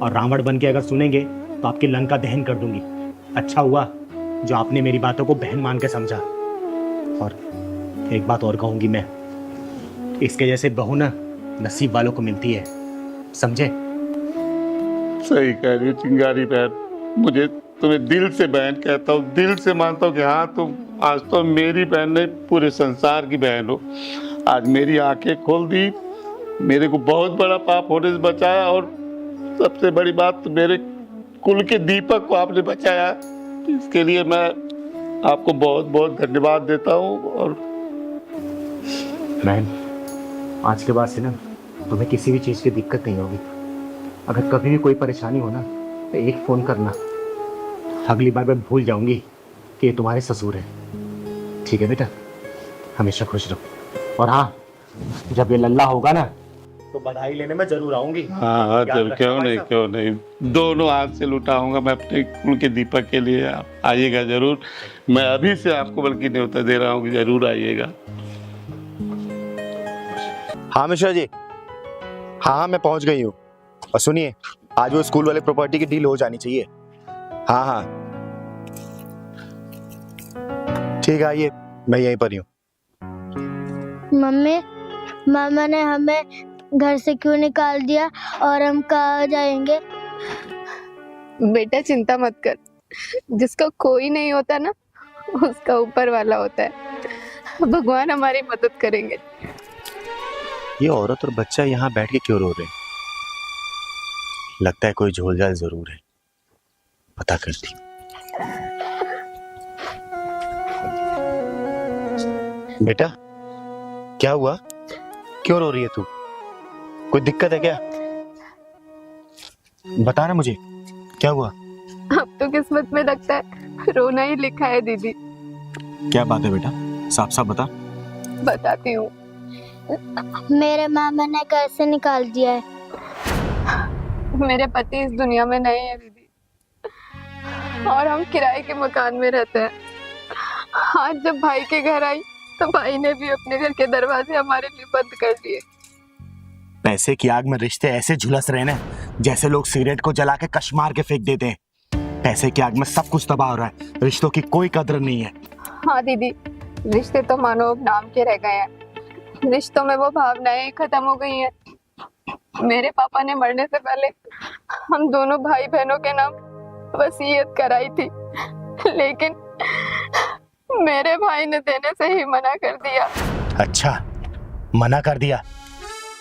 Speaker 2: और रावण बन के अगर सुनेंगे तो आपकी लंका दहन कर दूंगी। अच्छा हुआ जो आपने मेरी बातों को बहन मान के समझा। और एक बात और कहूंगी मैं, इसके जैसे बहू ना नसीब वालों को मिलती है, समझे?
Speaker 10: सही कह रही हो चिंगारी बहन, मुझे तुम्हें दिल से बहन कहता हूँ, दिल से मानता हूँ कि हाँ तुम आज तो मेरी बहन नहीं पूरे संसार की बहन हो। आज मेरी आंखें खोल दी, मेरे को बहुत बड़ा पाप होने से बचाया, और सबसे बड़ी बात तो मेरे कुल के दीपक को आपने बचाया। इसके लिए मैं आपको बहुत बहुत धन्यवाद देता हूँ। और
Speaker 2: बहन, आज के बाद से ना तुम्हें किसी भी चीज़ की दिक्कत नहीं होगी। अगर कभी भी कोई परेशानी हो ना तो एक फ़ोन करना। अगली बार मैं भूल जाऊंगी कि ये तुम्हारे ससुर है। ठीक है बेटा, हमेशा खुश रहो। और हाँ, जब ये लल्ला होगा ना तो बधाई लेने में जरूर आऊंगी।
Speaker 10: हाँ जब, क्यों नहीं, दोनों हाथ से लुटाऊंगा मैं अपने कुल के दीपक के लिए। आप आइएगा जरूर। मैं अभी से आपको बल्कि न्योता दे रहा हूँ कि जरूर आइएगा।
Speaker 2: हाँ मिश्रा जी, हाँ मैं पहुंच गई हूँ। और सुनिए, आज वो स्कूल वाले प्रॉपर्टी की डील हो जानी चाहिए। हाँ हाँ ठीक है, आइए, मैं यहीं पर ही हूँ।
Speaker 5: मम्मी, मामा ने हमें घर से क्यों निकाल दिया और हम कहाँ जाएंगे?
Speaker 3: बेटा चिंता मत कर, जिसका कोई नहीं होता ना उसका ऊपर वाला होता है। भगवान हमारी मदद करेंगे।
Speaker 2: ये औरत और बच्चा यहाँ बैठ के क्यों रो रहे हैं? लगता है कोई झोलझाल जरूर है, पता करती। बेटा क्या हुआ, क्यों रो रही है तू? कोई दिक्कत है क्या? बता ना मुझे, क्या हुआ?
Speaker 3: अब तो किस्मत में लगता है रोना ही लिखा है दीदी।
Speaker 2: क्या बात है बेटा, साफ साफ बता।
Speaker 3: बताती हूँ।
Speaker 5: मेरे मामा ने घर से निकाल दिया है।
Speaker 3: मेरे पति इस दुनिया में नहीं है दीदी, और हम किराए के मकान में रहते हैं। आज जब भाई के घर आई तो भाई ने भी अपने घर के दरवाजे हमारे लिए बंद कर दिए।
Speaker 2: पैसे की आग में रिश्ते ऐसे झुलस रहे ना जैसे लोग सिगरेट को जला के कश मार के फेंक देते हैं। पैसे की आग में सब कुछ तबाह हो रहा है, रिश्तों की कोई कदर नहीं है।
Speaker 3: हाँ दीदी, रिश्ते तो मानो अब नाम के रह गए हैं। रिश्तों में वो भावनाएं खत्म हो गई हैं। मेरे पापा ने मरने से पहले हम दोनों भाई बहनों के नाम वसीयत कराई थी, लेकिन मेरे भाई ने देने से ही मना कर दिया।
Speaker 2: अच्छा, मना कर दिया?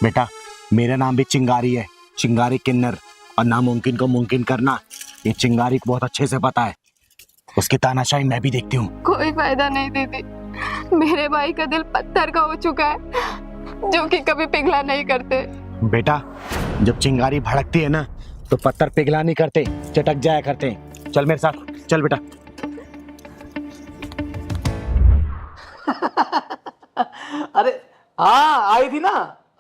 Speaker 2: बेटा मेरा नाम भी चिंगारी है, चिंगारी किन्नर, और नामुमकिन को मुमकिन करना ये चिंगारी को बहुत अच्छे से पता है। उसकी तानाशाही मैं भी देखती हूँ।
Speaker 3: कोई फायदा नहीं दीदी, मेरे भाई का दिल पत्थर का हो चुका है, जो कि कभी पिघला नहीं करते।
Speaker 2: बेटा जब चिंगारी भड़कती है ना तो पत्थर पिघला नहीं करते, चटक जाया करते हैं। चल मेरे साथ, चल बेटा।
Speaker 12: अरे हाँ, आई थी ना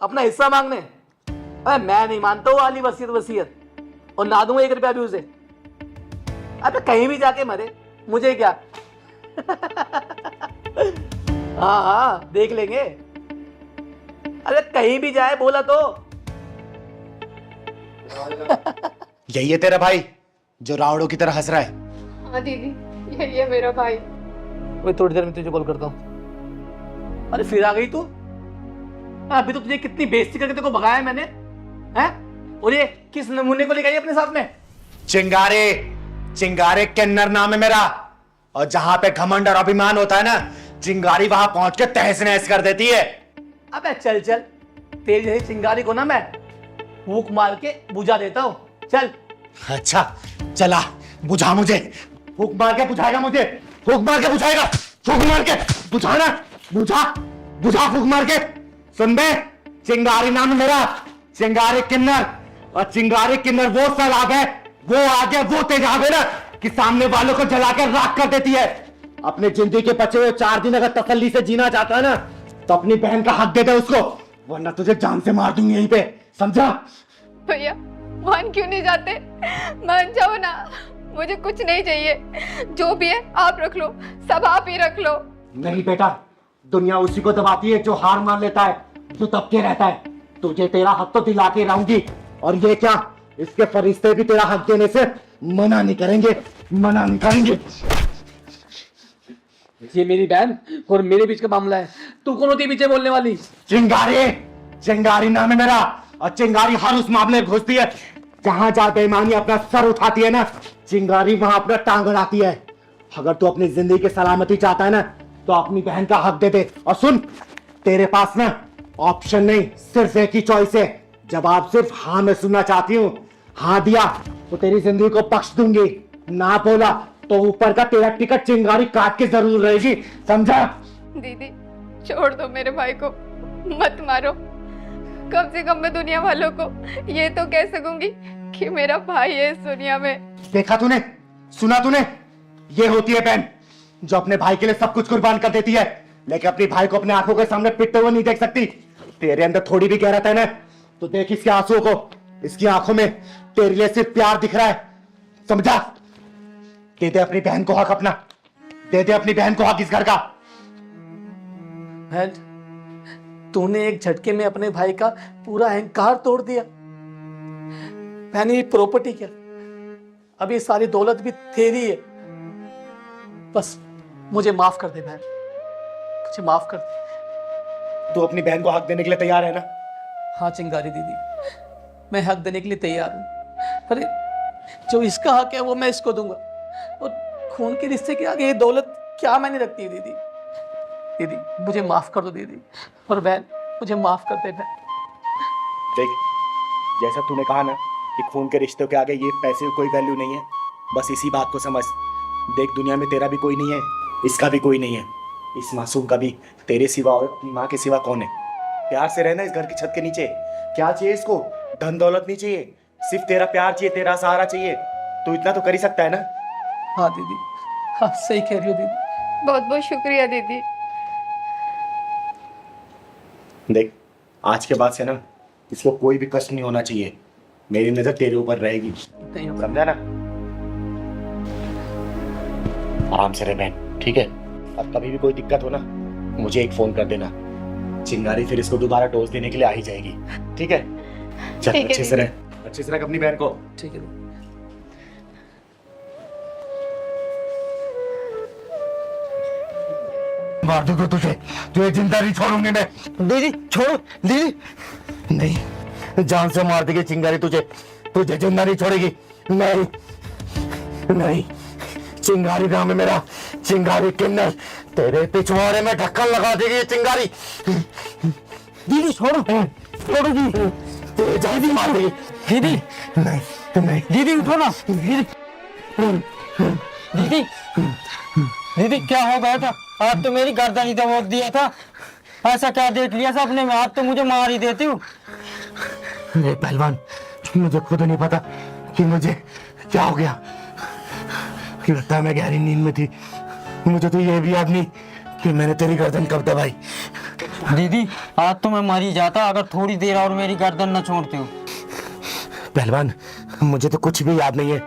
Speaker 12: अपना हिस्सा मांगने। अरे मैं नहीं मानता वो वाली वसीयत, और ना दूंगा 1 रुपया भी उसे। अबे कहीं भी जाके मरे, मुझे क्या। हाँ हाँ देख लेंगे। अरे कहीं भी जाए बोला तो।
Speaker 2: यही है तेरा भाई जो रावड़ों की तरह हंस रहा है?
Speaker 3: हाँ दीदी, यही है मेरा भाई।
Speaker 12: मैं थोड़ी देर में तुझे कॉल करता हूँ। अरे फिर आ गई तू? अभी तो तुझे कितनी बेइज्जती करके तेरे को भगाया मैंने, हैं? और ये किस नमूने को लेकर आई अपने साथ में?
Speaker 2: चिंगारे, चिंगारे किन्नर नाम है मेरा, और जहां पे घमंड और अभिमान होता है ना, चिंगारी वहां पहुंच के तहस नहस कर देती है।
Speaker 12: अबे चल चल, तेरी जैसी चिंगारी को ना मैं फूंक मार के बुझा देता हूँ। चल।
Speaker 2: अच्छा चला, बुझा मुझे। फूंक मार के बुझाएगा मुझे? फूंक मार के बुझाएगा? फूंक मार के बुझाना, बुझा बुझा फूंक मार के। सुन बे, चिंगारी नाम है मेरा, चिंगारी किन्नर। और चिंगारी किन्नर वो सैलाब है, वो आगे वो तेजाब है ना कि सामने वालों को जला के राख कर देती है। अपने जिंदगी के बचे हुए 4 दिन अगर तसल्ली से जीना चाहता है ना तो अपनी बहन का हक दे दे उसको, वरना तुझे जान से मार दूंगी यहीं पे, समझा?
Speaker 3: भैया मान क्यों नहीं जाते? मान जाओ ना, मुझे कुछ नहीं चाहिए। जो भी है आप रख लो, सब आप ही रख लो।
Speaker 2: नहीं बेटा, दुनिया उसी को दबाती है जो हार मान लेता है, जो दबके रहता है। तुझे तेरा हक तो दिला के रहूंगी, और ये क्या, इसके फरिश्ते भी तेरा हक देने से मना नहीं करेंगे, मना नहीं करेंगे।
Speaker 12: ये मेरी बहन और मेरे बीच का मामला है, तू कौन होती है पीछे बोलने वाली?
Speaker 2: चिंगारी, चिंगारी नाम है मेरा, और चिंगारी हर उस मामले में घुसती है जहां जहां बेईमानी अपना सर उठाती है ना, चिंगारी वहां अपना टांग अड़ाती है। अगर तू अपनी जिंदगी की सलामती चाहता है ना तो अपनी बहन का हक दे दे। और सुन, तेरे पास ना ऑप्शन नहीं, सिर्फ एक ही चॉइस है। जब आप सिर्फ हाँ में सुनना चाहती हूँ, हाँ दिया तो तेरी जिंदगी को बख्श दूंगी, ना बोला तो ऊपर का तेरा टिकट चिंगारी काट के जरूर रहेगी, समझा?
Speaker 3: दीदी छोड़ दो मेरे भाई को, मत मारो। कम से कम मैं दुनिया वालों को ये तो कह सकूंगी कि मेरा भाई है इस दुनिया में।
Speaker 2: देखा तूने, सुना तूने, ये होती है बहन जो अपने भाई के लिए सब कुछ कुर्बान कर देती है, लेकिन अपने भाई को अपने आंखों के सामने पिटते हुए नहीं देख सकती। तेरे अंदर थोड़ी भी गहराता है ना तो देख इसके आंसुओं को, इसकी आंखों में तेरे लिए सिर्फ प्यार दिख रहा है, समझा? दे दे अपनी बहन को हक अपना, दे दे अपनी बहन को हक इस घर का।
Speaker 12: बहन, तूने एक झटके में अपने भाई का पूरा अहंकार तोड़ दिया। बहन, ये प्रॉपर्टी क्या, अब ये सारी दौलत भी तेरी है। बस मुझे माफ कर दे बहन, मुझे माफ कर दे।
Speaker 2: तू अपनी बहन को हक देने के लिए तैयार है ना?
Speaker 12: हाँ चिंगारी दीदी, मैं हक देने के लिए तैयार हूँ। अरे जो इसका हक है वो मैं इसको दूंगा, और खून के रिश्ते के आगे ये दौलत क्या मैंने रखती है। दीदी दीदी मुझे माफ कर दो दीदी, और बहन मुझे माफ कर दे बहन।
Speaker 2: देख, जैसा तूने कहा ना कि खून के रिश्तों के आगे ये पैसे की कोई वैल्यू नहीं है, बस इसी बात को समझ। देख, दुनिया में तेरा भी कोई नहीं है, इसका भी कोई नहीं है, इस मासूम का भी तेरे सिवा और अपनी माँ के सिवा कौन है? प्यार से रहना इस घर की छत के नीचे। क्या चाहिए इसको? धन दौलत नहीं चाहिए, सिर्फ तेरा प्यार चाहिए, तेरा सहारा चाहिए। तू इतना तो कर ही सकता है ना?
Speaker 12: हाँ दीदी, हाँ सही कह रही हो दीदी।
Speaker 3: बहुत बहुत शुक्रिया दीदी।
Speaker 2: देख, आज के बाद से ना इसको कोई भी कष्ट नहीं होना चाहिए। मेरी नजर तेरे ऊपर रहेगी, समझा ना? आराम से रह बहन, ठीक है? अब कभी भी कोई दिक्कत हो ना मुझे एक फोन कर देना, चिंगारी फिर इसको दोबारा डोज देने के लिए आ ही जाएगी, ठीक है? चल
Speaker 3: ठीक है
Speaker 2: अच्छे से रह, अच्छे से रख अपनी बहन को।
Speaker 12: ठीक है।
Speaker 2: मार दूंगा तुझे, तुझे जिंदा नहीं छोड़ूंगी मैं। दीदी छोड़ो, दीदी नहीं, जान से मार देगी चिंगारी तुझे, तुझे जिंदा नहीं छोड़ेगी। नहीं नहीं, चिंगारी नाम है मेरा, चिंगारी किन्नर, तेरे पिछवाड़े में ढक्कन लगा देगी ये चिंगारी। दीदी छोड़ो, छोड़ो जी, तुझे जल्दी मार देगी। दीदी नहीं नहीं,
Speaker 1: दीदी उठो ना। दीदी दीदी दीदी क्या हो गया था? आप तो मेरी गर्दन ही दबोच दिया था, ऐसा क्या देख लिया सपने में? आप तो मुझे मार ही देती हूँ।
Speaker 2: अरे पहलवान, मुझे खुद नहीं पता कि मुझे क्या हो गया। लगता है मैं गहरी नींद में थी, मुझे तो ये भी याद नहीं कि मैंने तेरी गर्दन कब दबाई।
Speaker 1: दीदी आज तो मैं मर ही जाता अगर थोड़ी देर और मेरी गर्दन न छोड़ते हो।
Speaker 2: पहलवान, मुझे तो कुछ भी याद नहीं है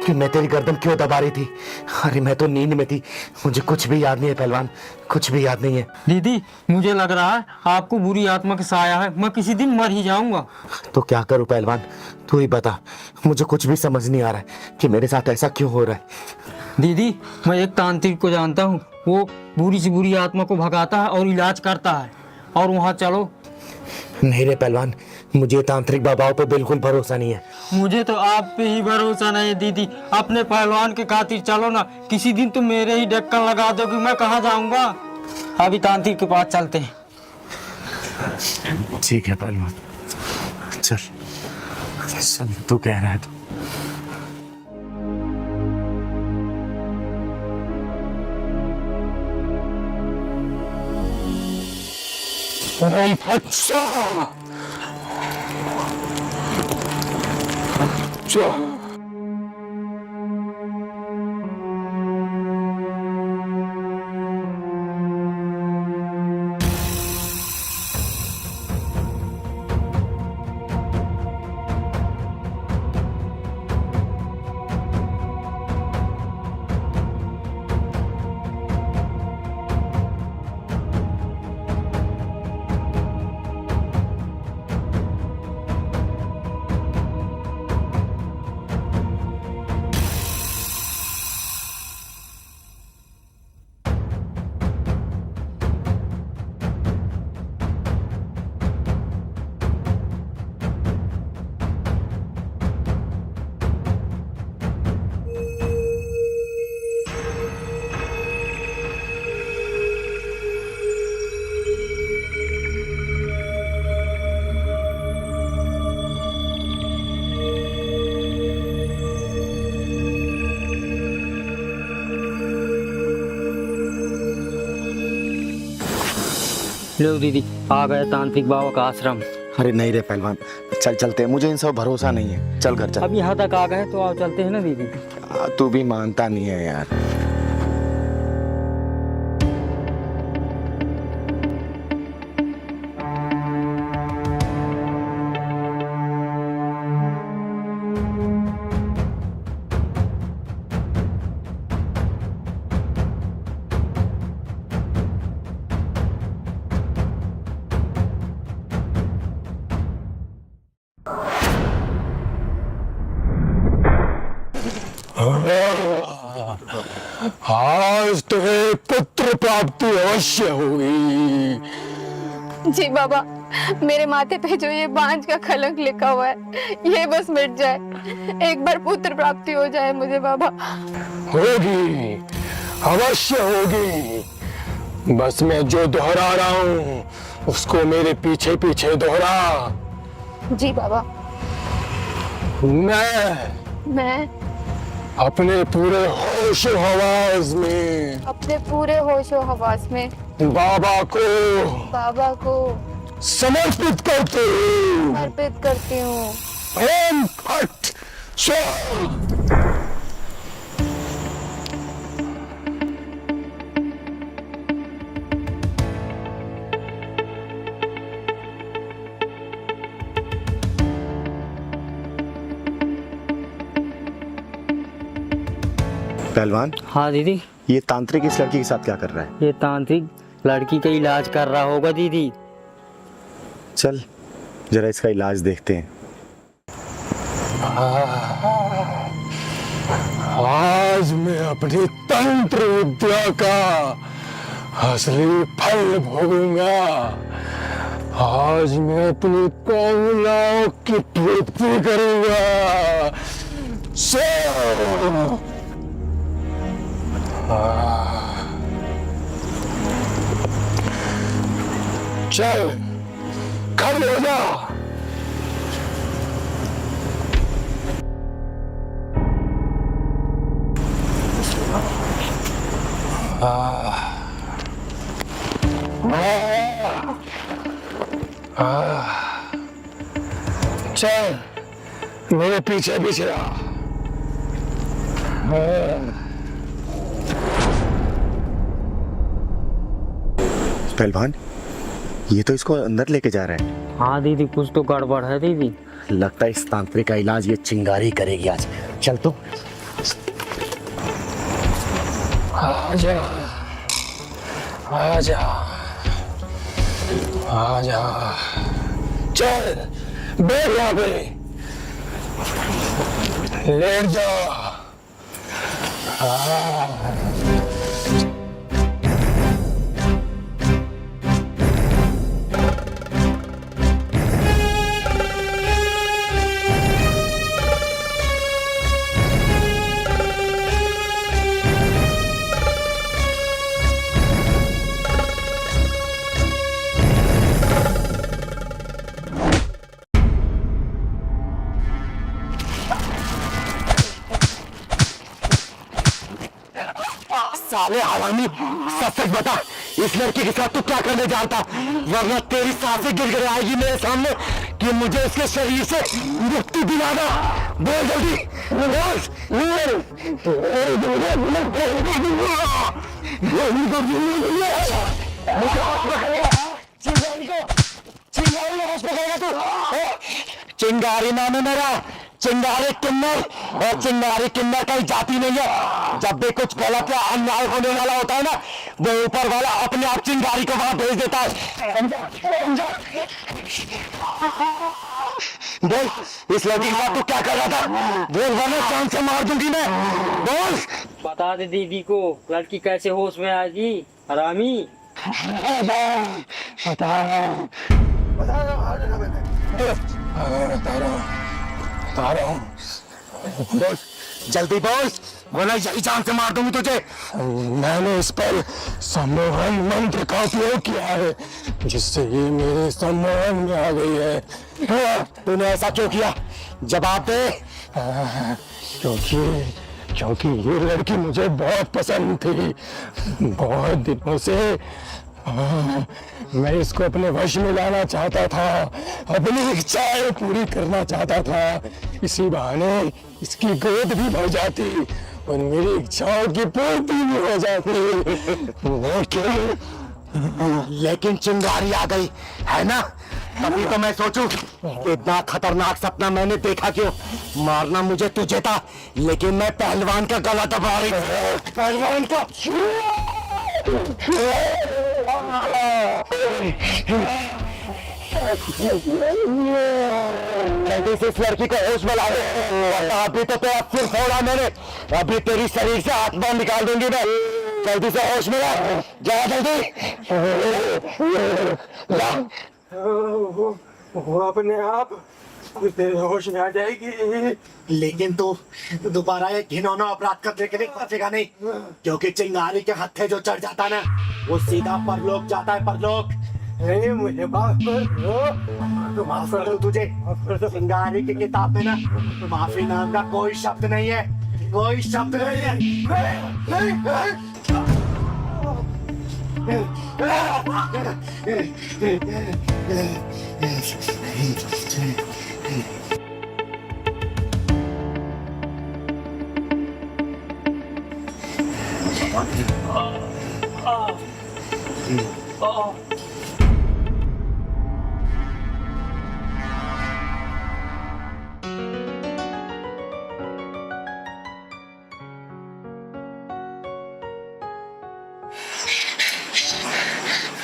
Speaker 2: कि मैं तेरी गर्दन क्यों दबा रही थी। अरे मैं तो नींद में थी, मुझे कुछ भी याद नहीं है पहलवान, कुछ भी याद नहीं है।
Speaker 1: दीदी मुझे लग रहा है आपको बुरी आत्मा का साया है, मैं किसी दिन मर ही जाऊंगा।
Speaker 2: तो क्या करूं पहलवान, तू ही बता, मुझे कुछ भी समझ नहीं आ रहा है कि मेरे साथ ऐसा क्यों हो रहा है।
Speaker 1: दीदी मैं एक तांत्रिक को जानता हूँ, वो बुरी से बुरी आत्मा को भगाता है और इलाज करता है, और वहाँ चलो।
Speaker 2: नहीं रे पहलवान, मुझे तांत्रिक बाबाओं पे बिल्कुल भरोसा नहीं है।
Speaker 1: मुझे तो आप पे ही भरोसा नहीं है दीदी, अपने पहलवान के खातिर चलो ना, किसी दिन तुम मेरे ही ढक्कन लगा दोगे, मैं कहाँ जाऊंगा? अभी तांत्रिक के पास चलते हैं।
Speaker 2: ठीक है पहलवान, चल चल, तू कह रहा है तो। अच्छा
Speaker 1: लो दीदी, आ गया तांत्रिक बाबा का आश्रम।
Speaker 2: अरे नहीं रे पहलवान, चल चलते हैं, मुझे इन सब भरोसा नहीं है। चल घर चल।
Speaker 1: अब यहाँ तक आ गए तो आओ चलते हैं ना दीदी।
Speaker 2: तू भी मानता नहीं है यार।
Speaker 13: आज तुम्हें पुत्र प्राप्ति अवश्य होगी।
Speaker 3: जी बाबा, मेरे माथे पे जो ये बांझ का कलंक लिखा हुआ है, ये बस मिट जाए। एक बार पुत्र प्राप्ति हो जाए मुझे बाबा।
Speaker 13: होगी, अवश्य होगी। बस मैं जो दोहरा रहा हूँ उसको मेरे पीछे पीछे दोहरा।
Speaker 3: जी बाबा। मैं
Speaker 13: अपने पूरे होशो हवास में
Speaker 3: अपने पूरे होशो हवास में
Speaker 13: बाबा को समर्पित करती हूँ। ओम फट स्वाहा।
Speaker 2: पहलवान।
Speaker 1: हाँ दीदी।
Speaker 2: ये तांत्रिक इस लड़की के साथ क्या कर रहा है?
Speaker 1: ये तांत्रिक लड़की का इलाज कर रहा होगा दीदी।
Speaker 2: चल जरा इसका इलाज देखते हैं।
Speaker 13: आज मैं अपनी तंत्र विद्या का असली फल भोगूंगा। आज मैं अपनी कामनाओं की पूर्ति करूंगा। चल खड़े हो जा। चल मेरे पीछे पीछे आ।
Speaker 2: पहलवान, ये तो इसको अंदर लेके जा रहा है।
Speaker 1: हाँ दीदी, कुछ तो गड़बड़ है दीदी।
Speaker 2: लगता है इस तांत्रिक का इलाज ये चिंगारी करेगी आज। चल तो।
Speaker 13: आजा आजा आजा। चल बैठ यहाँ पे, लेट जा।
Speaker 2: साले हरामी, सच सच बता, इस लड़की के साथ तू क्या करने जानता? वरना तेरी सांसें गिड़गिड़ाएगी मेरे सामने कि मुझे इसके शरीर से मुक्ति दिलाना। बोल जल्दी, चिंगारी नाम है मेरा, चिंगारी किन्नर। और चिंगारी किन्नर कहीं जाती नहीं है। जब भी कुछ गलत या अन्याय होने वाला होता है ना, वो ऊपर वाला अपने आप चिंगारी को वहां भेज देता है। बोल, इस लड़की के साथ तू क्या कर रहा था? बोल वरना जान से मार दूंगी मैं। बोल।
Speaker 1: बता दे दीदी को लड़की कैसे होश में आएगी हरामी।
Speaker 2: बता रहा हूँ। बोल जल्दी बोल, वरना यही जान से मार दूंगी तुझे।
Speaker 13: मैंने इस पर सम्मोहन मंत्र का उपयोग किया है, जिससे ये मेरे सम्मोहन में आ गई है।
Speaker 2: तूने ऐसा क्यों किया? जवाब दे।
Speaker 13: क्योंकि ये लड़की मुझे बहुत पसंद थी। बहुत दिनों से हाँ, मैं इसको अपने वश में लाना चाहता था, अपनी इच्छाएं पूरी करना चाहता था। इसी बहाने इसकी गोद भी भर जाती और मेरी इच्छाओं की पूर्ति भी हो जाती।
Speaker 2: लेकिन चिंगारी आ गई है ना, तभी तो मैं सोचूं इतना खतरनाक सपना मैंने देखा क्यों। मारना मुझे तुझे था, लेकिन मैं पहलवान का गला दबा रही थी। पहलवान का जल्दी से इस लड़की को होश में लाओ। अभी तो अब फिर छोड़ा मैंने, अभी तेरी शरीर से आत्मा निकाल दूंगी मैं। जल्दी से होश में ला, जा जल्दी।
Speaker 4: वो अपने आप तेरे होश में आ जाएगी।
Speaker 2: लेकिन तू दोबारा ये घिनौना अपराध करने के लिए बचेगा नहीं, क्योंकि चिंगारी के हत्थे जो चढ़ जाता है ना, वो सीधा परलोक जाता है, परलोक।
Speaker 4: नहीं, मुझे माफ कर दो।
Speaker 2: माफ कर दो तुझे। चिंगारी की किताब में ना माफी नाम का कोई शब्द नहीं है, कोई शब्द नहीं है।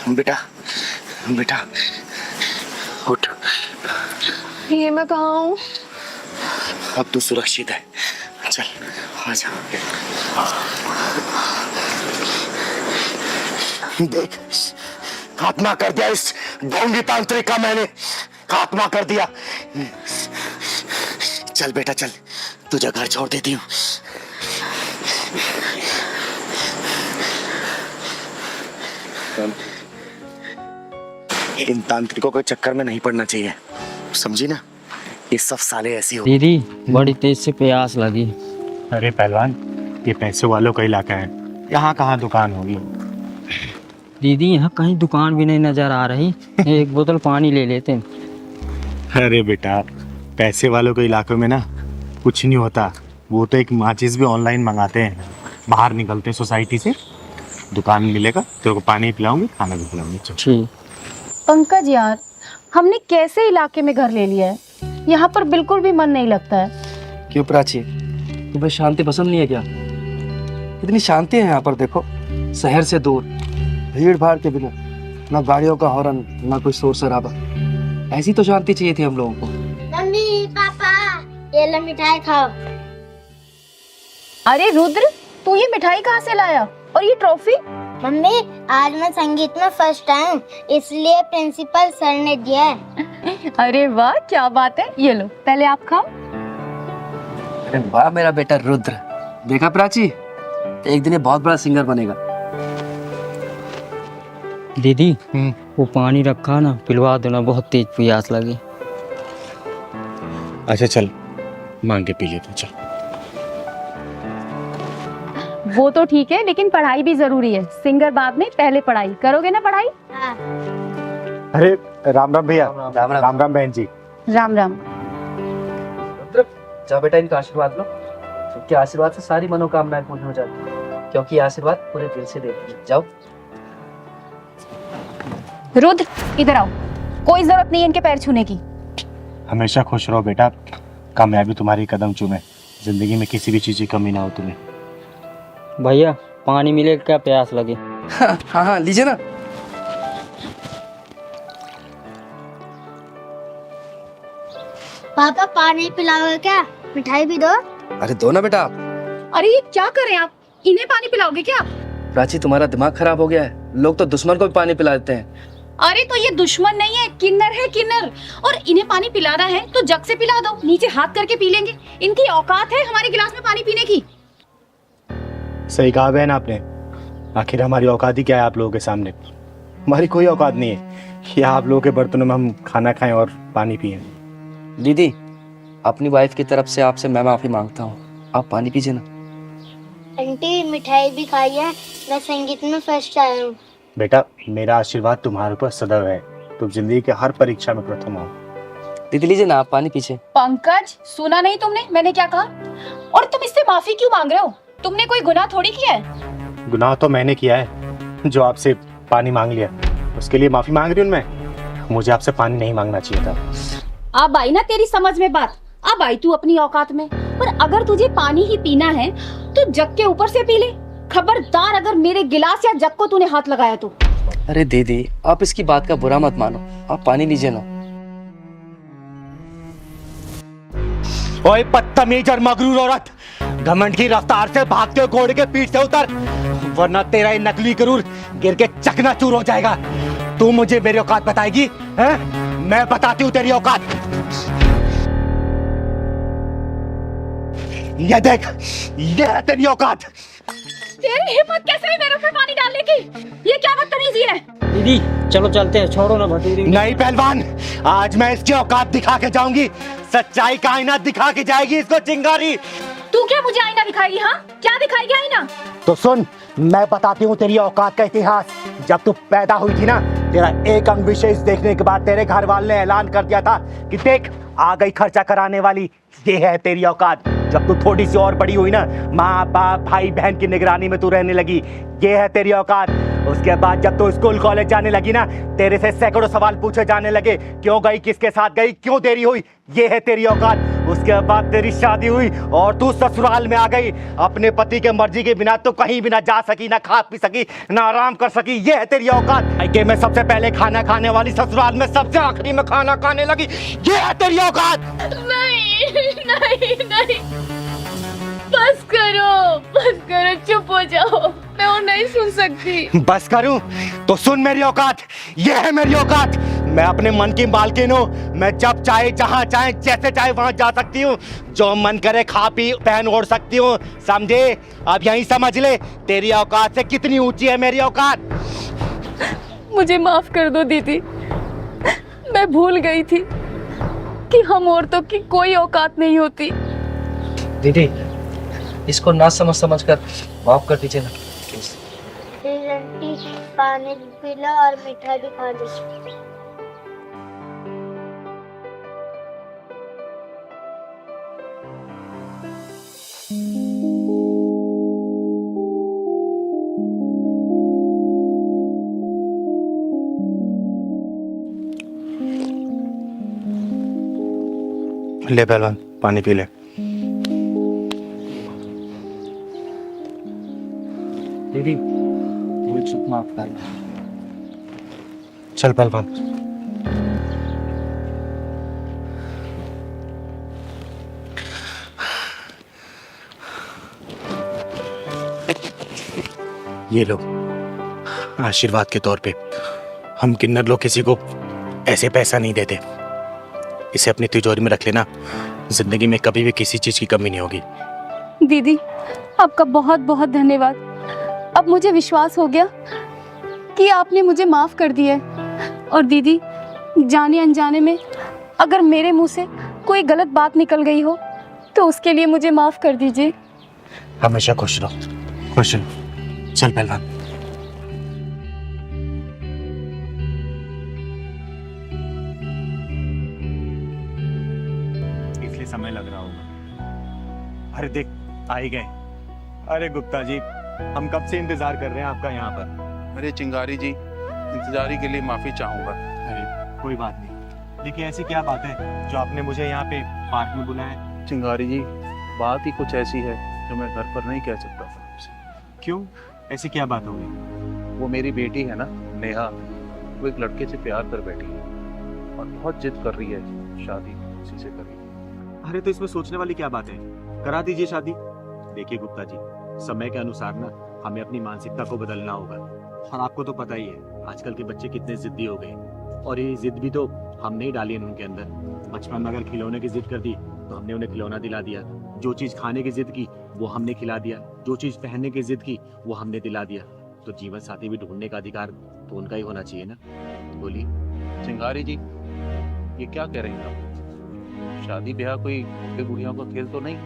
Speaker 2: बेटा बेटा उठ।
Speaker 3: ये मैं कहाँ हूँ?
Speaker 2: अब तू सुरक्षित है, चल आजा। देख, खात्मा कर दिया इस ढोंगी तांत्रिक का मैंने, खात्मा कर दिया। चल बेटा चल, तुझे घर छोड़ देती हूँ। इन तांत्रिकों के चक्कर में नहीं पड़ना चाहिए, समझी ना। ये सब साले ऐसी हो।
Speaker 1: दीदी बड़ी तेज से प्यास लगी।
Speaker 6: अरे पहलवान, ये पैसे वालों का इलाका है, यहाँ कहाँ दुकान होगी।
Speaker 1: दीदी यहाँ कहीं दुकान भी नहीं नजर आ रही, एक बोतल पानी ले लेते हैं।
Speaker 6: अरे बेटा, पैसे वालों के इलाकों में ना कुछ नहीं होता, वो तो एक माचिस भी ऑनलाइन मंगाते हैं, बाहर निकलते हैं सोसाइटी से, दुकान मिलेगा, तेरे को पानी पिलाऊंगी, खाना भी खिलाऊंगी।
Speaker 1: ठीक।
Speaker 14: पंकज यार, हमने कैसे इलाके में घर ले लिया है, यहाँ पर बिल्कुल भी मन नहीं लगता है।
Speaker 12: क्यों प्राची, तुम्हें शांति पसंद नहीं है क्या? इतनी शांति है यहाँ पर, देखो, शहर से दूर, भीड़ भाड़ के बिना, ना गाड़ियों का हॉर्न, ना कोई शोर शराबा। ऐसी तो शांति चाहिए थी हम लोगों को।
Speaker 5: मम्मी पापा, ये लो मिठाई खाओ।
Speaker 14: अरे रुद्र, तू ये मिठाई कहाँ से लाया और ये ट्रॉफी?
Speaker 5: मम्मी, आज मैं संगीत में फर्स्ट आया, इसलिए प्रिंसिपल सर ने दिया है।
Speaker 14: अरे वाह, क्या बात है, ये लो पहले आप खाओ।
Speaker 12: अरे वाह मेरा बेटा रुद्र, देखा प्राची, एक दिन ये बहुत बड़ा सिंगर बनेगा।
Speaker 1: दीदी वो पानी रखा ना, पिलवा दो ना, बहुत तेज प्यास लगी।
Speaker 6: अच्छा चल, मांग के पी लेते, चल।
Speaker 14: वो तो ठीक है, लेकिन पढ़ाई भी जरूरी है। सिंगर बाद में, पहले पढ़ाई करोगे ना। पढ़ाई।
Speaker 6: अरे राम राम भैया। राम राम बहन जी।
Speaker 14: राम राम।
Speaker 12: रुद्र, जाओ बेटा, इनका आशीर्वाद लो, क्योंकि आशीर्वाद से सारी मनोकामनाएं पूर्ण हो जाती है, क्योंकि आशीर्वाद पूरे दिल से देते हैं। जाओ।
Speaker 14: रुद्र, इधर आओ, कोई जरूरत नहीं है इनके पैर छूने की।
Speaker 6: हमेशा खुश रहो बेटा, कामयाबी तुम्हारी कदम चूमे, जिंदगी में किसी भी चीज की कमी ना हो तुम्हें।
Speaker 1: भैया पानी मिलेगा क्या, प्यास लगे।
Speaker 12: हाँ हाँ, लीजिए ना।
Speaker 5: पापा पानी पिलाओगे क्या? मिठाई भी दो।
Speaker 12: अरे दो ना बेटा।
Speaker 14: अरे ये क्या करें आप, इन्हें पानी पिलाओगे क्या?
Speaker 12: प्राची, तुम्हारा दिमाग खराब हो गया है, लोग तो दुश्मन को भी पानी पिला देते हैं।
Speaker 14: अरे तो ये दुश्मन नहीं है, किन्नर है, किन्नर। और इन्हें पानी पिलाना है तो जग से पिला दो, नीचे हाथ करके पी लेंगे। इनकी औकात है हमारे गिलास में पानी पीने की।
Speaker 6: सही कहा बहन आपने, आखिर हमारी औकात ही क्या है आप लोगों के सामने? हमारी कोई औकात नहीं है कि आप लोगों के बर्तनों में हम खाना खाएं और पानी पिएं।
Speaker 12: दीदी, अपनी वाइफ की तरफ से आपसे मैं माफी मांगता हूँ, आप पानी पीजिए ना।
Speaker 5: आंटी, मिठाई भी खाई है, मैं संगीत में फर्स्ट आया हूँ।
Speaker 6: बेटा मेरा आशीर्वाद तुम्हारे ऊपर सदैव है। तुम जिंदगी के हर परीक्षा में प्रथम आओ।
Speaker 1: दीदी लीजिए ना आप पानी पीछे।
Speaker 14: पंकज, सुना नहीं तुमने मैंने क्या कहा? और तुम इससे माफी क्यों मांग रहे हो? तुमने कोई गुनाह थोड़ी किया है।
Speaker 6: गुनाह तो मैंने किया है, जो आपसे पानी मांग लिया उसके लिए माफी मांग रही हूँ मैं। मुझे आपसे पानी नहीं मांगना चाहिए था।
Speaker 14: अब आई ना तेरी समझ में बात, अब आई तू अपनी औकात में। पर अगर तुझे पानी ही पीना है तो जग के ऊपर से पी ले। खबरदार अगर मेरे गिलास या जग को तूने हाथ लगाया तो।
Speaker 1: अरे दीदी आप इसकी बात का बुरा मत मानो, आप पानी लीजिए ना।
Speaker 2: ओए बदतमीज और मगरूर औरत, घमंड की रफ्तार से भागते हुए घोड़े के पीठ से उतर, वरना तेरा ये नकली गरूर गिर के चकनाचूर हो जाएगा। तू मुझे मेरी औकात बताएगी? हैं? मैं बताती हूँ तेरी औकात। ये देख, ये है तेरी औकात।
Speaker 14: तेरी हिम्मत कैसे हुई मेरे ऊपर पानी डालने की? ये क्या बदतमीजी है?
Speaker 1: दीदी चलो चलते हैं, छोड़ो ना भटूरी।
Speaker 2: नहीं पहलवान, आज मैं इसकी औकात दिखा के जाऊंगी। सच्चाई का आईना दिखा के जाएगी इसको चिंगारी।
Speaker 14: तू क्या मुझे आईना दिखाएगी? हाँ क्या दिखाएगी आईना?
Speaker 2: तो सुन, मैं बताती हूँ तेरी औकात का इतिहास। जब तू पैदा हुई थी ना, तेरा एक अंग विशेष देखने के बाद तेरे घर वाले ने ऐलान कर दिया था कि देख आ गई खर्चा कराने वाली, ये है तेरी औकात। जब तू थोड़ी सी और बड़ी हुई ना, माँ बाप भाई बहन की निगरानी में तू रहने लगी, ये है तेरी औकात। उसके बाद जब तू स्कूल कॉलेज जाने लगी ना, तेरे से सैकड़ों सवाल पूछे जाने लगे, क्यों गई, किसके साथ गई, क्यों देरी हुई, ये है तेरी औकात। उसके बाद तेरी शादी हुई और तू ससुराल में आ गई। अपने पति के मर्जी के बिना तो कहीं भी ना जा सकी, ना खा पी सकी, ना आराम कर सकी, ये है तेरी औकात। मायके में सबसे पहले खाना खाने वाली, ससुराल में सबसे आखिरी में खाना खाने लगी, ये है तेरी औकात।
Speaker 14: नहीं नहीं नहीं, बस करो, चुप हो जाओ, मैं और नहीं सुन सकती।
Speaker 2: बस करूं तो सुन मेरी औकात, ये है मेरी औकात। मैं अपने मन की मालकिन हूँ। मैं जब चाहे, जहाँ चाहे, जैसे चाहे वहां जा सकती हूँ। जो मन करे खा पी पहन ओढ़ सकती हूँ, समझे? अब यही समझ ले तेरी औकात से कितनी ऊंची है मेरी औकात।
Speaker 14: मुझे माफ कर दो दीदी, मैं भूल गई थी कि हम औरतों की कोई औकात नहीं होती।
Speaker 1: दीदी इसको ना समझ कर माफ कर दीजिए ना।
Speaker 5: आंटी पानी पी लो और मिठाई भी खा लो।
Speaker 6: ले पहलवान पानी पी ले।
Speaker 1: दीदी मुझे चुप माफ कर।
Speaker 6: चल पहलवान। ये लो आशीर्वाद के तौर पे। हम किन्नर लोग किसी को ऐसे पैसा नहीं देते। इसे अपनी तिजोरी में रख लेना, जिंदगी में कभी भी किसी चीज की कमी नहीं होगी।
Speaker 14: दीदी आपका बहुत बहुत धन्यवाद। अब मुझे विश्वास हो गया कि आपने मुझे माफ कर दिया है। और दीदी जाने अनजाने में अगर मेरे मुंह से कोई गलत बात निकल गई हो तो उसके लिए मुझे माफ कर दीजिए।
Speaker 6: हमेशा खुश रहो, खुश रहो। चल पहलवान। इसलिए समय लग रहा होगा। अरे देख आ ही गए। अरे गुप्ता जी, हम कब से इंतजार कर रहे हैं आपका यहाँ पर।
Speaker 7: अरे चिंगारी जी, इंतजारी के लिए माफी चाहूंगा।
Speaker 6: अरे कोई बात नहीं, लेकिन ऐसी क्या बात है जो आपने मुझे यहाँ पे पार्क में बुलाया है?
Speaker 7: चिंगारी जी, बात ही कुछ ऐसी है जो मैं घर पर नहीं कह सकता था आपसे।
Speaker 6: क्यों, ऐसी क्या बात हो गई?
Speaker 7: वो मेरी बेटी है ना नेहा, वो एक लड़के से प्यार कर बैठी है और बहुत जिद कर रही है शादी उसी से करेगी।
Speaker 6: अरे तो इसमें सोचने वाली क्या बात है, करा दीजिए शादी। देखिए गुप्ता जी, समय के अनुसार ना हमें अपनी मानसिकता को बदलना होगा। और आपको तो पता ही है आजकल के बच्चे कितने जिद्दी हो गए। और ये जिद भी तो हमने ही डाली है उनके अंदर। बचपन में अगर खिलौने की जिद कर दी तो हमने उन्हें खिलौना दिला दिया। जो चीज़ खाने की जिद की वो हमने खिला दिया। जो चीज़ पहनने की जिद की वो हमने दिला दिया। तो जीवन साथी भी ढूंढने का अधिकार तो उनका ही होना चाहिए ना। बोलिए
Speaker 7: चिंगारी जी, ये क्या कह रही हैं आप? शादी ब्याह कोई बुढ़े बुढ़ियों का खेल तो नहीं?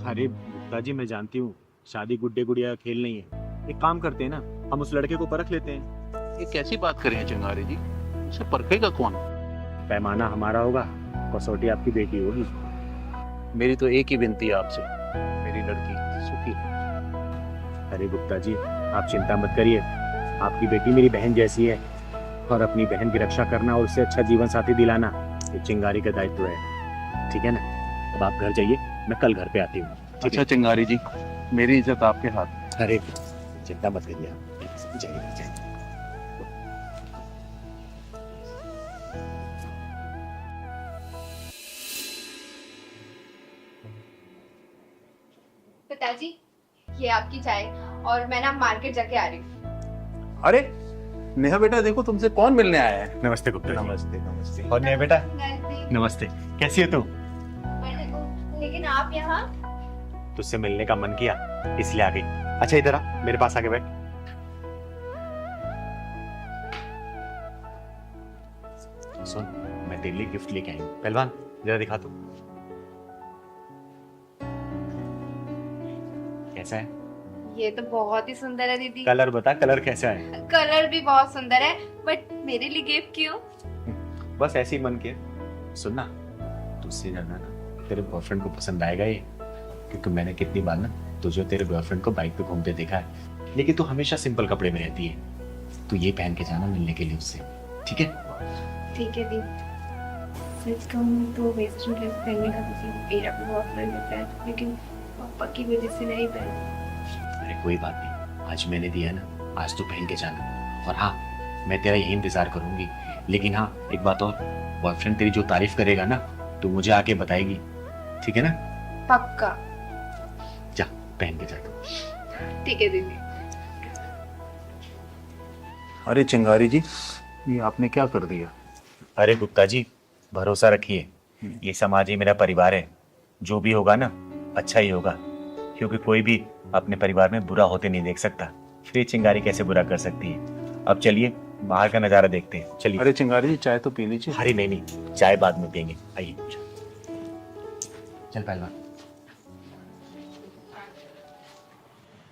Speaker 6: अरे गुप्ता जी, मैं जानती हूँ शादी गुड्डे गुड़िया का खेल नहीं है। एक काम करते हैं ना, हम उस लड़के को परख लेते हैं।
Speaker 7: ये कैसी बात कर रहे हैं चिंगारी जी? उसे परखेगा कौन?
Speaker 6: पैमाना हमारा होगा, कसौटी आपकी बेटी होगी।
Speaker 7: मेरी तो एक ही विनती है आपसे, मेरी लड़की सुखी है।
Speaker 6: अरे गुप्ता जी, आप चिंता मत करिए, आपकी बेटी मेरी बहन जैसी है, और अपनी बहन की रक्षा करना और उससे अच्छा जीवन साथी दिलाना ये चिंगारी का दायित्व है, ठीक है ना? अब आप घर जाइए, मैं कल घर पे आती हूँ।
Speaker 7: अच्छा चिंगारी जी, मेरी इज्जत आपके हाथ।
Speaker 6: अरे चिंता मत करिए आप, जाइए जाइए।
Speaker 3: पिताजी, ये आपकी चाय, और मैं ना मार्केट जाके आ रही हूँ।
Speaker 7: अरे नेहा बेटा, देखो तुमसे कौन मिलने आया है।
Speaker 6: नमस्ते गुप्ता जी।
Speaker 7: नमस्ते नमस्ते।
Speaker 6: और नेहा बेटा, नमस्ते, कैसी है तू?
Speaker 3: लेकिन आप यहाँ?
Speaker 6: तुझसे मिलने का मन किया इसलिए आ गई। अच्छा इधर आ, मेरे पास आके बैठ। सुन, मैं तेरे लिए गिफ्ट लेके आई हूँ। पहलवान जरा दिखा तू, कैसा है?
Speaker 3: ये तो बहुत ही सुंदर है दीदी।
Speaker 6: कलर बता, कलर कैसा है?
Speaker 3: कलर भी बहुत सुंदर है, बट मेरे लिए गिफ्ट क्यों?
Speaker 6: बस ऐसे ही मन किया। सुन ना, तुझसे ज्यादा ना तेरे बॉयफ्रेंड को पसंद आएगा ये, क्योंकि मैंने कितनी बार ना तुझे तेरे बॉयफ्रेंड को बाइक पे घूमते देखा है, लेकिन तू हमेशा सिंपल कपड़े में रहती है। तू ये पहन के जाना मिलने के लिए उससे, ठीक है?
Speaker 3: ठीक है दीदी। सच कहूँ तो वेस्टर्न ड्रेस पहनने का मुझे मेरा भी बहुत मन होता है, लेकिन पापा की वजह से नहीं पहन।
Speaker 6: अरे कोई बात नहीं, आज मैंने दिया है ना, आज तू पहन के जाना। और हाँ, मैं तेरा यही इंतजार करूंगी, लेकिन हाँ एक बात और, बॉयफ्रेंड तेरी जो तारीफ करेगा ना, तू मुझे आके बताएगी, ठीक है ना?
Speaker 3: पक्का।
Speaker 6: जा पहन के जा।
Speaker 3: ठीक है दीदी।
Speaker 7: अरे चिंगारी जी, ये आपने क्या कर दिया?
Speaker 6: अरे गुप्ता जी, भरोसा रखिए, ये समाज ही मेरा परिवार है, जो भी होगा ना अच्छा ही होगा, क्योंकि कोई भी अपने परिवार में बुरा होते नहीं देख सकता, फिर ये चिंगारी कैसे बुरा कर सकती है? अब चलिए बाहर का नजारा देखते हैं, चलिए।
Speaker 7: अरे चिंगारी जी, चाय तो पी लीजिए।
Speaker 6: अरे नहीं नहीं, चाय बाद में पियेंगे, आइए। चल पहलवान।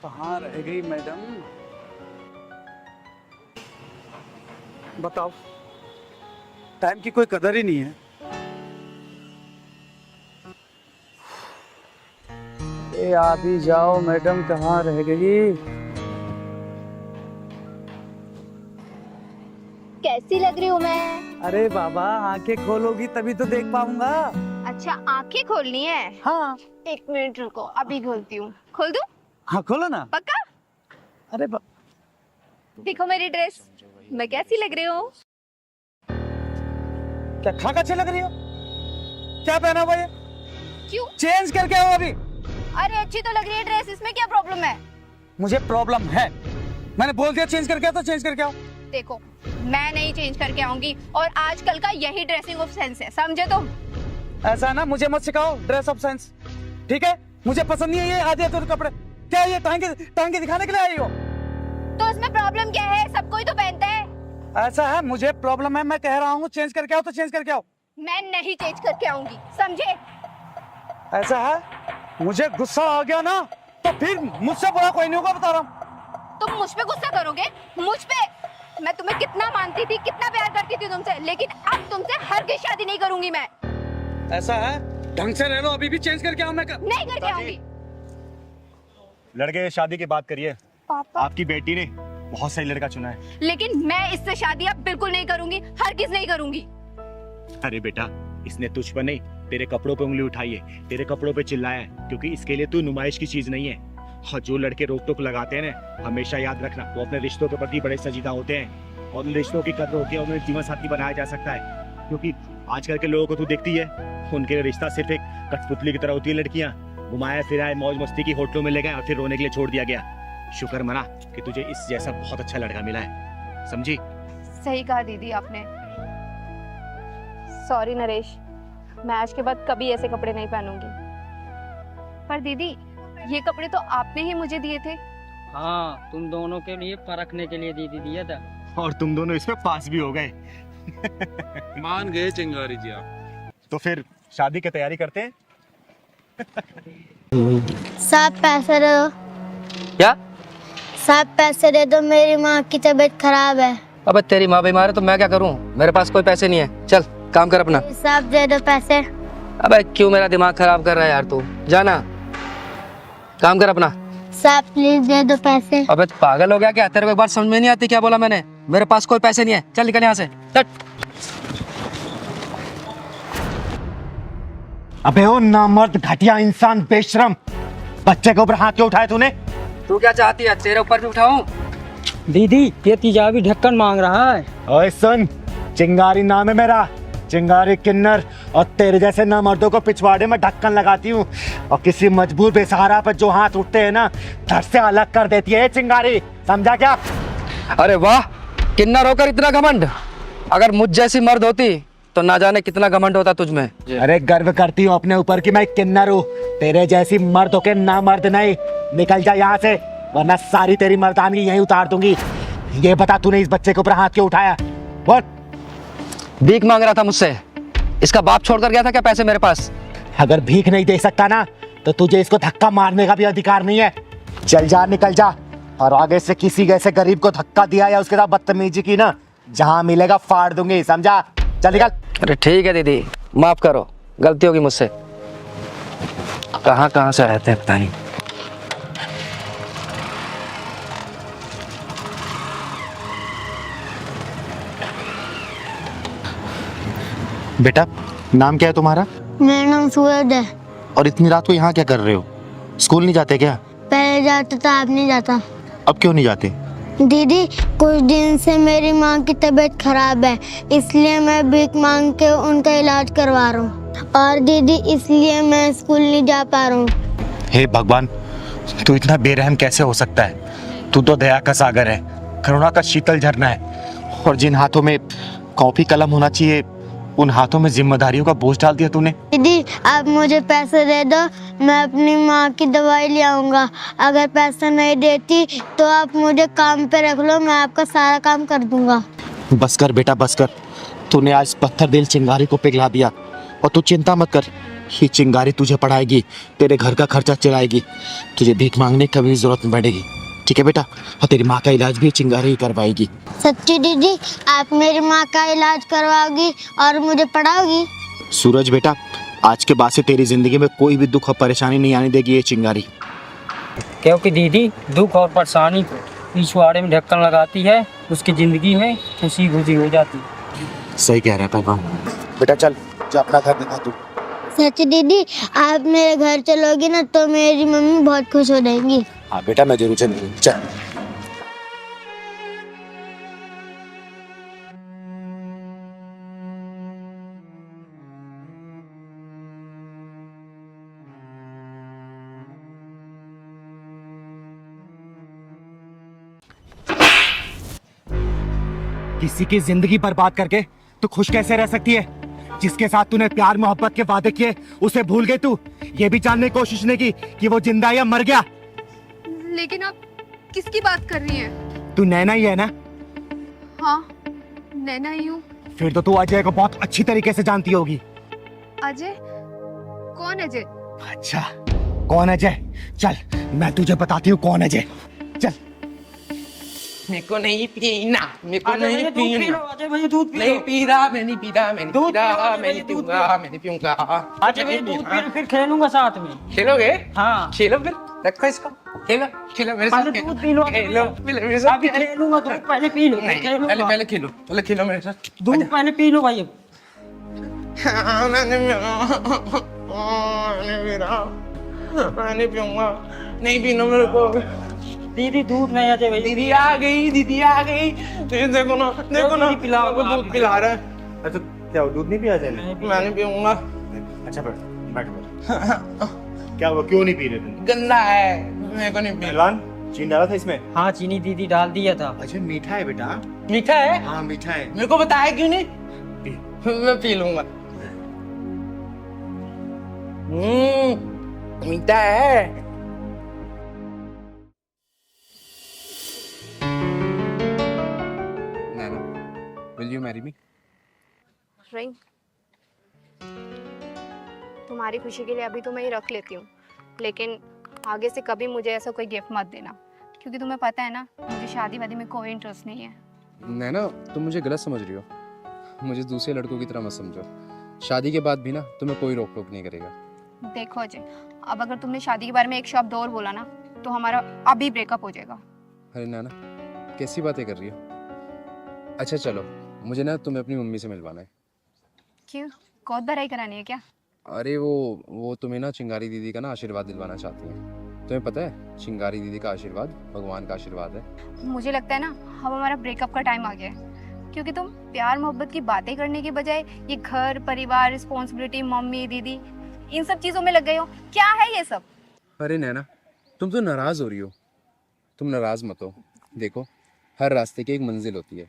Speaker 4: कहाँ रह गई मैडम? बताओ, टाइम की कोई कदर ही नहीं है। ए आ भी जाओ मैडम, कहाँ रह गई?
Speaker 14: कैसी लग रही हूँ मैं?
Speaker 4: अरे बाबा, आंखें खोलोगी तभी तो देख पाऊंगा।
Speaker 3: अच्छा, आंखें खोलनी है?
Speaker 4: हाँ।
Speaker 3: एक मिनट रुको, अभी खोलती हूँ। खोल दूँ?
Speaker 4: हाँ खोलो ना।
Speaker 3: पक्का?
Speaker 4: अरे
Speaker 3: देखो मेरी ड्रेस, मैं कैसी लग रही हूँ?
Speaker 4: क्या खाक अच्छी लग रही हो? क्या पहना हुआ ये?
Speaker 3: क्यों?
Speaker 4: चेंज करके आओ अभी।
Speaker 3: अरे अच्छी तो लग रही है ड्रेस, इसमें क्या प्रॉब्लम है?
Speaker 4: मुझे प्रॉब्लम है, मैंने बोल दिया चेंज करके आओ तो चेंज करके आओ।
Speaker 3: देखो, मैं नहीं चेंज करके आऊंगी, और आजकल का यही ड्रेसिंग ऑफ सेंस है, समझे तुम?
Speaker 4: ऐसा ना, मुझे मत सिखाओ ड्रेस ऑफ सेंस, ठीक है? मुझे पसंद नहीं है ये आधे अधूरे कपड़े। क्या ये टांगे दिखाने के लिए आई हो?
Speaker 3: तो इसमें प्रॉब्लम क्या है? सब कोई तो पहनता है।
Speaker 4: ऐसा है, मुझे प्रॉब्लम है, मैं कह रहा हूँ चेंज करके आओ तो चेंज करके आओ।
Speaker 3: मैं नहीं चेंज करके आऊंगी, समझे?
Speaker 4: ऐसा है, मुझे गुस्सा आ गया ना तो फिर मुझसे बुरा कोई नहीं होगा, बता रहा हूँ।
Speaker 3: तुम मुझ पे गुस्सा करोगे? मुझ पे? मैं तुम्हें कितना मानती थी, कितना प्यार करती थी तुमसे, लेकिन अब तुमसे हरगिज़ शादी नहीं करूंगी मैं।
Speaker 4: ऐसा है, ढंग से रह लो, अभी भी चेंज करके आओ। मैं
Speaker 3: नहीं करके आऊंगी।
Speaker 6: लड़के शादी की बात करिए।
Speaker 3: पापा,
Speaker 6: आपकी बेटी ने बहुत सही लड़का चुना है।
Speaker 3: लेकिन मैं इससे शादी अब बिल्कुल नहीं करूंगी, हरगिज़ नहीं करूंगी।
Speaker 6: अरे बेटा, इसने तुझ पर नहीं तेरे कपड़ों पे उंगली उठाई है, तेरे कपड़ों पे चिल्लाया है, क्योंकि इसके लिए तू नुमाइश की चीज नहीं है। और जो लड़के रोक टोक लगाते हैं ना, हमेशा याद रखना, वो अपने रिश्तों के प्रति बड़े संजीदा होते हैं, और उन रिश्तों की कदर होती है, उन्हें जीवन साथी बनाया जा सकता है। क्योंकि आजकल के लोगों को तू देखती है, उनके लिए रिश्ता सिर्फ एक कठपुतली की तरह होती है। लड़कियां घुमाया फिराए मौज मस्ती की होटलों में ले गए और फिर रोने के लिए छोड़ दिया गया। शुक्र मना कि तुझे इस जैसा बहुत अच्छा लड़का मिला है, समझी?
Speaker 3: सही कहा दीदी आपने। सॉरी नरेश, मैं आज के बाद कभी ऐसे कपड़े नहीं पहनूंगी। पर दीदी, ये कपड़े तो आपने ही मुझे दिए थे।
Speaker 1: हाँ, तुम दोनों के लिए परखने के लिए दीदी दिया था,
Speaker 6: और तुम दोनों इसमें पास भी हो गए।
Speaker 7: मान गए चिंगारी जी आप।
Speaker 6: तो फिर शादी की तैयारी करते हैं।
Speaker 5: सब पैसे दे दो।
Speaker 1: क्या?
Speaker 5: सब पैसे दे दो, मेरी माँ की तबीयत खराब है।
Speaker 12: अबे तेरी माँ बीमार है तो मैं क्या करूँ, मेरे पास कोई पैसे नहीं है। चल काम कर अपना।
Speaker 5: साहब दे दो पैसे।
Speaker 12: अबे क्यों मेरा दिमाग खराब कर रहा है यार तू, जाना काम कर अपना।
Speaker 5: साहब प्लीज दे दो पैसे।
Speaker 12: अबे तू पागल हो गया क्या, तेरे को एक बार समझ में नहीं आती क्या बोला मैंने? मेरे पास कोई पैसे नहीं है, चल निकल यहाँ से चल।
Speaker 2: अबे ओ नामर्द घटिया इंसान बेशरम, बच्चे के ऊपर हाथ क्यों उठाए तूने?
Speaker 12: तू क्या चाहती है, तेरे ऊपर भी उठाऊं?
Speaker 1: दीदी ये तेजाबी ढक्कन मांग रहा है।
Speaker 2: ओए सुन, चिंगारी नाम है मेरा, चिंगारी किन्नर, और तेरे जैसे नामर्दों को पिछवाड़े में ढक्कन लगाती हूँ, और किसी मजबूर बेसहारा पर जो हाथ उठते हैं ना, धड़ से अलग कर देती है चिंगारी, समझा क्या?
Speaker 12: अरे वाह, किन्नर होकर इतना घमंड। अगर मुझ जैसी मर्द होती तो ना जाने कितना घमंड होता तुझ में।
Speaker 2: अरे गर्व करती हूँ अपने ऊपर कि मैं किन्नर हूँ, तेरे जैसी मर्द होके ना मर्द नहीं। निकल जा यहाँ से, वरना सारी तेरी मर्दानगी यहीं उतार दूंगी। ये बता तूने इस बच्चे के ऊपर हाथ क्यों उठाया? बोल।
Speaker 12: भीख मांग रहा था मुझसे, इसका बाप छोड़कर गया था क्या पैसे मेरे पास?
Speaker 2: अगर भीख नहीं दे सकता ना तो तुझे इसको धक्का मारने का भी अधिकार नहीं है। चल जा, निकल जा, और आगे से किसी ऐसे गरीब को धक्का दिया या उसके साथ बदतमीजी की ना, जहाँ मिलेगा फाड़ दूंगी, समझा? चल निकल।
Speaker 12: अरे ठीक है दीदी, माफ करो, गलती होगी मुझसे। कहाँ कहाँ से आए थे पता नहीं।
Speaker 2: बेटा नाम क्या है तुम्हारा?
Speaker 5: मेरा नाम सूरज है।
Speaker 2: और इतनी रात को यहाँ क्या कर रहे हो? स्कूल नहीं जाते क्या?
Speaker 5: पहले जाता था, अब नहीं जाता।
Speaker 2: अब क्यों नहीं जाते?
Speaker 5: दीदी कुछ दिन से मेरी माँ की तबीयत खराब है, इसलिए मैं भीख मांग के उनका इलाज करवा रहा हूँ, और दीदी इसलिए मैं स्कूल नहीं जा पा रहा हूँ।
Speaker 2: हे भगवान, तू इतना बेरहम कैसे हो सकता है? तू तो दया का सागर है, करुणा का शीतल झरना है, और जिन हाथों में कॉपी कलम होना चाहिए उन हाथों में जिम्मेदारियों का बोझ डाल दिया तूने।
Speaker 5: दीदी आप मुझे पैसे दे दो, मैं अपनी माँ की दवाई ले आऊँगा। अगर पैसा नहीं देती तो आप मुझे काम पे रख लो, मैं आपका सारा काम कर दूंगा।
Speaker 2: बस कर बेटा, बस कर। तूने आज पत्थर दिल चिंगारी को पिघला दिया, और तू चिंता मत कर, ये चिंगारी तुझे पढ़ाएगी, तेरे घर का खर्चा चलाएगी, तुझे भीख मांगने की कभी जरूरत नहीं पड़ेगी, ठीक है बेटा? और तेरी माँ का इलाज भी चिंगारी ही करवाएगी।
Speaker 5: सच्ची दीदी आप मेरी माँ का इलाज करवाओगी और मुझे पढ़ाओगी?
Speaker 2: सूरज बेटा, आज के बाद से तेरी जिंदगी में कोई भी दुख और परेशानी नहीं आने देगी ये चिंगारी।
Speaker 1: क्योंकि दीदी दुख और परेशानी को पिछवाड़े में ढक्कन लगाती है, उसकी जिंदगी में खुशी खुशी हो जाती है।
Speaker 2: सही कह रहा है भगवान। बेटा चल, जा अपना घर दिखा तू।
Speaker 5: सच्ची दीदी आप मेरे घर चलोगी ना तो मेरी मम्मी बहुत खुश हो जाएंगी।
Speaker 2: हाँ बेटा मैं जरूर चलूंगी, चल। किसी की जिंदगी बर्बाद करके तू खुश कैसे रह सकती है? जिसके साथ तूने प्यार मोहब्बत के वादे किए उसे भूल गई तू, ये भी जानने की कोशिश नहीं की कि वो जिंदा है या मर गया।
Speaker 3: लेकिन आप किसकी बात कर रही हैं?
Speaker 2: तू नैना ही है ना?
Speaker 3: हाँ नैना ही हूँ।
Speaker 2: फिर तो तू अजय को बहुत अच्छी तरीके से जानती होगी।
Speaker 3: अजय? कौन अजय?
Speaker 2: अच्छा कौन अजय? चल मैं तुझे बताती हूँ कौन अजय, चल।
Speaker 15: मेरे को नहीं पीना, मेरे को नहीं पीना,
Speaker 1: अजय भैया दूध
Speaker 15: नहीं पी रहा, मैं नहीं पी रहा, मैं नहीं पी रहा, मैं नहीं पीऊंगा, मैं नहीं पीऊंगा।
Speaker 1: अजय भैया दूध पी लो, फिर खेलूंगा साथ में।
Speaker 15: खेलोगे?
Speaker 1: हाँ
Speaker 15: खेलो फिर, रखो इसको, खेलो खेलो मेरे साथ,
Speaker 1: पहले दूध पी लो,
Speaker 15: खेलो मेरे साथ।
Speaker 1: अभी खेलूंगा, दूध पहले पी लो,
Speaker 15: पहले पहले खेलो, पहले खेलो मेरे साथ,
Speaker 1: दूध पहले पी लो भाई।
Speaker 15: मैंने पीऊंगा, नहीं पीना मेरे को।
Speaker 1: दीदी दूध नहीं अजय भैया।
Speaker 15: दीदी आ गई, दीदी आ गई, देखो ना, देखो ना, पिलाओ, दूध पिला रहा है।
Speaker 6: अच्छा क्या दूध नहीं पिया जाए?
Speaker 15: मैं नहीं पीऊंगा।
Speaker 6: अच्छा बैठ बैठ। क्या हुआ, क्यों नहीं पी रहे थे?
Speaker 15: गंदा है, मेरे को नहीं पीना।
Speaker 6: पहलवान चीनी डाला था इसमें?
Speaker 1: हाँ चीनी दीदी डाल दिया था।
Speaker 6: अच्छा मीठा है बेटा?
Speaker 15: मीठा है?
Speaker 6: हाँ मीठा है।
Speaker 15: मेरे को बताया क्यों नहीं? मैं पी लूंगा। मीठा है।
Speaker 7: Will you marry me?
Speaker 3: Ring तुम्हारी खुशी के लिए अभी तो मैं ही रख लेती हूँ, लेकिन आगे से कभी मुझे ऐसा कोई गिफ्ट मत देना, क्योंकि तुम्हें पता है ना मुझे शादी वादी में कोई इंटरेस्ट नहीं है।
Speaker 16: नैना, तुम मुझे गलत समझ रही हो। मुझे दूसरे लड़कों की तरह मत समझो। शादी के बाद भी ना तुम्हें कोई रोक टोक नहीं करेगा।
Speaker 3: देखो अजय, अब अगर तुमने शादी के बारे में एक शब्द और बोला ना तो हमारा अभी ब्रेकअप हो जाएगा।
Speaker 16: अरे नैना, कैसी बातें कर रही हो? अच्छा चलो, मुझे ना तुम्हें अपनी मम्मी से मिलवाना है।
Speaker 3: क्यों, कौत भराई करानी है क्या?
Speaker 16: अरे वो तुम्हें ना चिंगारी दीदी का ना आशीर्वाद दिलवाना चाहती है। तुम्हें पता है, चिंगारी दीदी का आशीर्वाद भगवान का आशीर्वाद है।
Speaker 3: मुझे लगता है ना अब हमारा ब्रेकअप का टाइम आ गया है, क्योंकि तुम प्यार मोहब्बत की बातें करने की बजाय ये घर परिवार रिस्पॉन्सिबिलिटी मम्मी दीदी इन सब चीजों में लग गए हो। क्या है ये सब?
Speaker 16: अरे नैना, तुम तो नाराज हो रही हो। तुम नाराज मत हो। देखो, हर रास्ते की एक मंजिल होती है।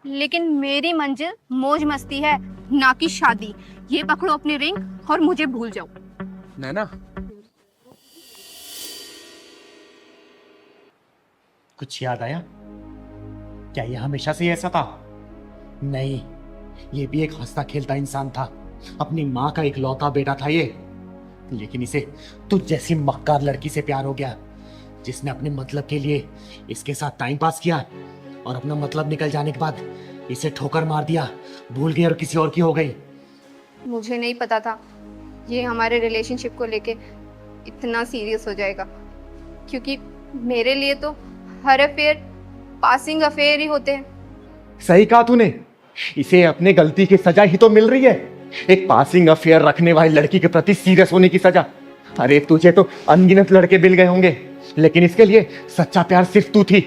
Speaker 3: लेकिन मेरी मंजिल मौज मस्ती है, ना कि शादी। ये पकड़ो अपनी रिंग और मुझे भूल जाओ।
Speaker 16: नैना,
Speaker 8: कुछ याद आया? क्या ये हमेशा से ऐसा था? नहीं, ये भी एक हंसता खेलता इंसान था। अपनी माँ का इकलौता बेटा था ये। लेकिन इसे तुझ जैसी मक्कार लड़की से प्यार हो गया, जिसने अपने मतलब के लिए इसके साथ टाइम पास किया और अपना मतलब निकल जाने के बाद इसे ठोकर मार दिया, भूल गई और किसी और की हो गई।
Speaker 3: मुझे नहीं पता था ये हमारे रिलेशनशिप को लेके इतना सीरियस हो जाएगा, क्योंकि मेरे लिए तो हर अफेयर पासिंग अफेयर ही होते हैं।
Speaker 2: सही कहा तूने, इसे अपने गलती की सजा ही तो मिल रही है। एक पासिंग अफेयर रखने वाली लड़की के प्रति सीरियस होने की सजा। अरे तुझे तो अनगिनत लड़के मिल गए होंगे, लेकिन इसके लिए सच्चा प्यार सिर्फ तू थी।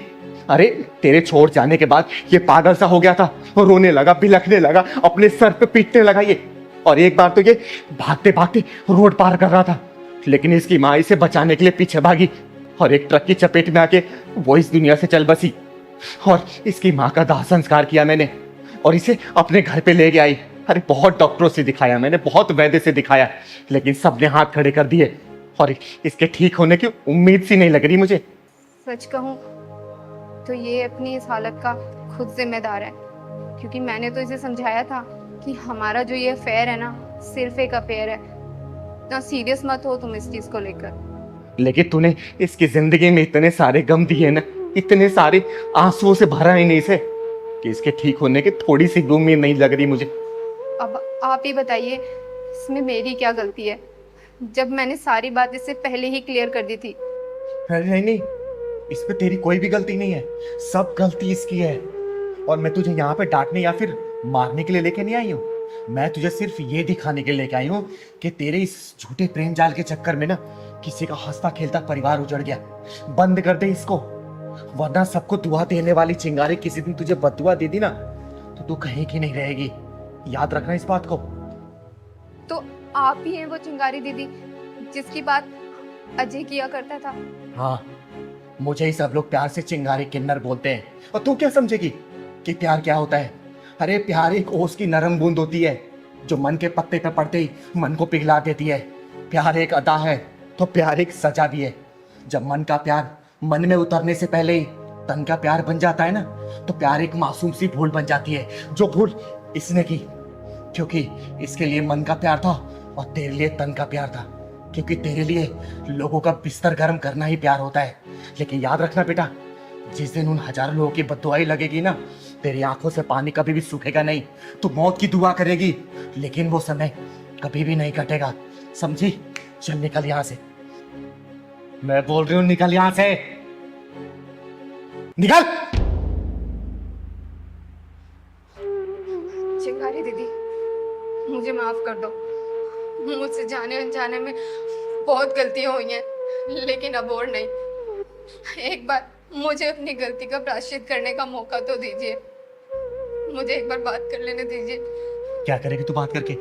Speaker 2: अरे तेरे छोड़ जाने के बाद ये पागल सा हो गया था, रोने लगा, बिलखने लगा, अपने सर पे पीटने लगा ये। और एक बार तो ये भागते भागते रोड पार कर रहा था, लेकिन इसकी माँ इसे बचाने के लिए पीछे भागी और एक ट्रक की चपेट में आके वो इस दुनिया से चल बसी। और इसकी माँ का दाह संस्कार किया मैंने और इसे अपने घर पे ले गया आई। अरे बहुत डॉक्टरों से दिखाया मैंने, बहुत वैद्य से दिखाया, लेकिन सबने हाथ खड़े कर दिए और इसके ठीक होने की उम्मीद सी नहीं लग रही मुझे।
Speaker 3: सच कहूँ तो ये अपनी इस हालत का खुद जिम्मेदार है, क्योंकि मैंने तो इसे समझाया था कि हमारा जो ये अफेयर है ना सिर्फ एक अफेयर है, ना सीरियस मत हो तुम इस चीज को लेकर।
Speaker 2: लेकिन तूने इसकी जिंदगी में इतने सारे गम दिए ना, इतने सारे आंसुओं से भरा ही नहीं इसे, कि इसके ठीक होने की थोड़ी सी उम्मीद नहीं लग रही मुझे।
Speaker 3: अब आप ही बताइए इसमें मेरी क्या गलती है, जब मैंने सारी बात इससे पहले ही क्लियर कर दी थी।
Speaker 2: नहीं नहीं, इसमें तेरी कोई भी गलती नहीं है, सब गलती इसकी है। और मैं तुझे यहाँ पे डांटने या फिर मारने के लिए लेके नहीं आई हूँ, मैं तुझे सिर्फ ये दिखाने के लिए लेके आई हूँ कि तेरे इस झूठे प्रेम जाल के चक्कर में ना किसी का हंसता खेलता परिवार उजड़ गया। बंद कर दे इसको, वरना सबको दुआ देने वाली चिंगारी किसी दिन तुझे बददुआ दे दी ना तो तू कहीं की नहीं रहेगी। याद रखना इस बात को।
Speaker 3: तो आप ही हैं वो चिंगारी दीदी जिसकी बात अजय किया करता था?
Speaker 2: हाँ, मुझे ही सब लोग प्यार से चिंगारी किन्नर बोलते हैं, और तू क्या समझेगी कि प्यार क्या होता है? अरे प्यार एक ओस की नरम बूंद होती है जो मन के पत्ते पे पड़ते ही मन को पिघला देती है। प्यार एक अदा है तो प्यार एक सजा भी है। जब मन का प्यार मन में उतरने से पहले ही तन का प्यार बन जाता है ना, तो प्यार एक मासूम सी भूल बन जाती है, जो भूल इसने की, क्योंकि इसके लिए मन का प्यार था और तेरे लिए तन का प्यार था, क्योंकि तेरे लिए लोगों का बिस्तर गर्म करना ही प्यार होता है। लेकिन याद रखना बेटा, जिस दिन उन हजारों लोगों की बददुआई लगेगी ना, तेरी आंखों से पानी कभी भी सूखेगा नहीं। तू मौत की दुआ करेगी, लेकिन वो समय कभी भी नहीं कटेगा, समझी? चल निकल यहां से, मैं बोल रही हूं निकल यहां से, निकल।
Speaker 3: चिंगारी दीदी मुझे माफ कर दो, मुझसे जाने अनजाने में बहुत गलतियां हुई हैं, लेकिन अब और नहीं। एक बार मुझे अपनी गलती का प्रायश्चित करने का मौका तो दीजिए, मुझे एक बार बात कर लेने दीजिए।
Speaker 2: क्या करेगी तू बात करके?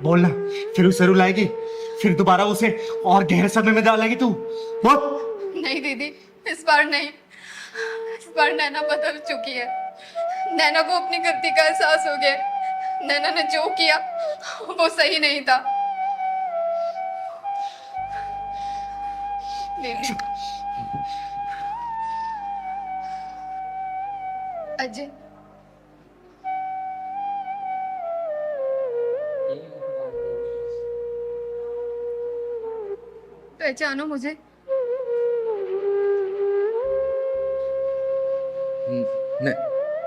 Speaker 2: बोलना, फिर उसे रुलाएगी, फिर दोबारा उसे और गहरे सदमे में डालेगी तू? बोल।
Speaker 3: नहीं दीदी, इस बार नहीं, इस बार नैना बदल चुकी है। नैना को अपनी गलती का एहसास हो गया। नैना ने जो किया वो सही नहीं था। दीदी, अजय, पहचानो मुझे?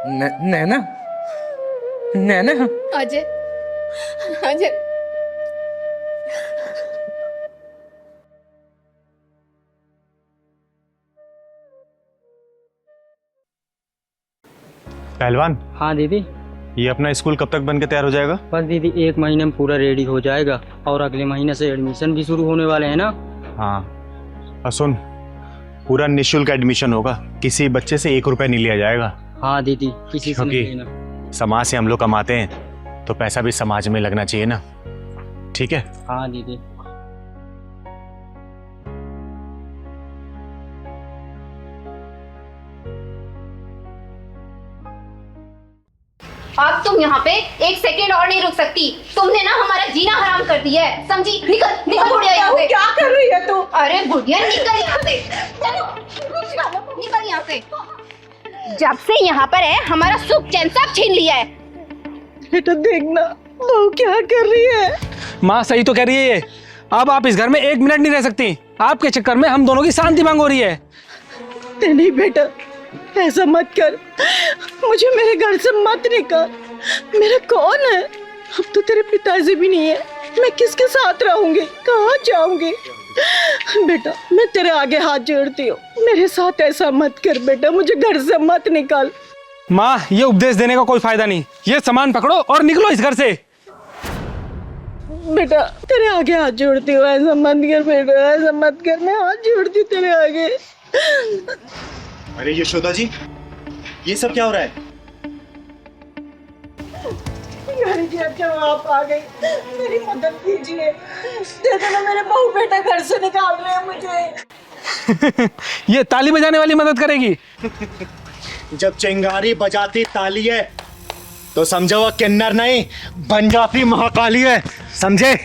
Speaker 15: नैना नैना
Speaker 3: अजय, अजय,
Speaker 6: पहलवान,
Speaker 1: हाँ दीदी।
Speaker 6: ये अपना स्कूल कब तक बन के तैयार हो जाएगा?
Speaker 1: बस दीदी 1 महीने में पूरा रेडी हो जाएगा और अगले महीने से एडमिशन भी शुरू होने वाले हैं ना।
Speaker 6: हाँ, और सुन, पूरा निःशुल्क एडमिशन होगा, किसी बच्चे से 1 रुपया नहीं लिया जाएगा।
Speaker 1: हाँ दीदी, किसी से नहीं
Speaker 6: क्योंकि
Speaker 1: लेना।
Speaker 6: समाज से हम लोग कमाते हैं तो पैसा भी समाज में लगना चाहिए ना, ठीक है?
Speaker 1: हाँ दीदी।
Speaker 17: अब तुम यहाँ पे 1 सेकंड और नहीं रुक सकती। तुमने ना हमारा जीना हराम कर दिया है, समझी? निकल निकल बुढ़िया यहाँ से।
Speaker 15: क्या कर रही है तू?
Speaker 17: अरे बुढ़िया निकल यहाँ से, चलो निकल यहाँ से। जब से यहाँ पर है हमारा सुख चैन सब छीन लिया है।
Speaker 15: बेटा देखना वो क्या कर रही है।
Speaker 9: माँ सही तो कह रही है ये। अब आप इस घर में 1 मिनट नहीं रह सकती। आपके चक्कर में हम दोनों की शांति भंग हो रही है।
Speaker 15: नहीं बेटा, ऐसा मत कर, मुझे मेरे घर से मत निकाल। मेरा कौन है? अब तो तेरे पिताजी भी नहीं है, मैं किसके साथ रहूंगी, कहाँ जाऊंगी? बेटा मैं तेरे आगे हाथ जोड़ती हूँ, मेरे साथ ऐसा मत कर बेटा, मुझे घर से मत निकाल।
Speaker 9: माँ ये उपदेश देने का कोई फायदा नहीं। ये सामान पकड़ो और निकलो इस घर से।
Speaker 15: बेटा तेरे आगे हाथ जोड़ती हूँ, ऐसा मत कर बेटा, ऐसा मत कर, मैं हाथ जोड़ती हूँ तेरे आगे।
Speaker 2: अरे यशोदा जी, ये सब क्या हो रहा है?
Speaker 15: घर की अच्छा आप आ गई, मेरी मदद कीजिए। देखो ना मेरे बहू बेटा घर से निकाल रहे हैं मुझे।
Speaker 9: ये ताली बजाने वाली मदद करेगी?
Speaker 2: जब चिंगारी बजाती ताली है तो समझो वो किन्नर नहीं बन जाती महाकाली है, समझे?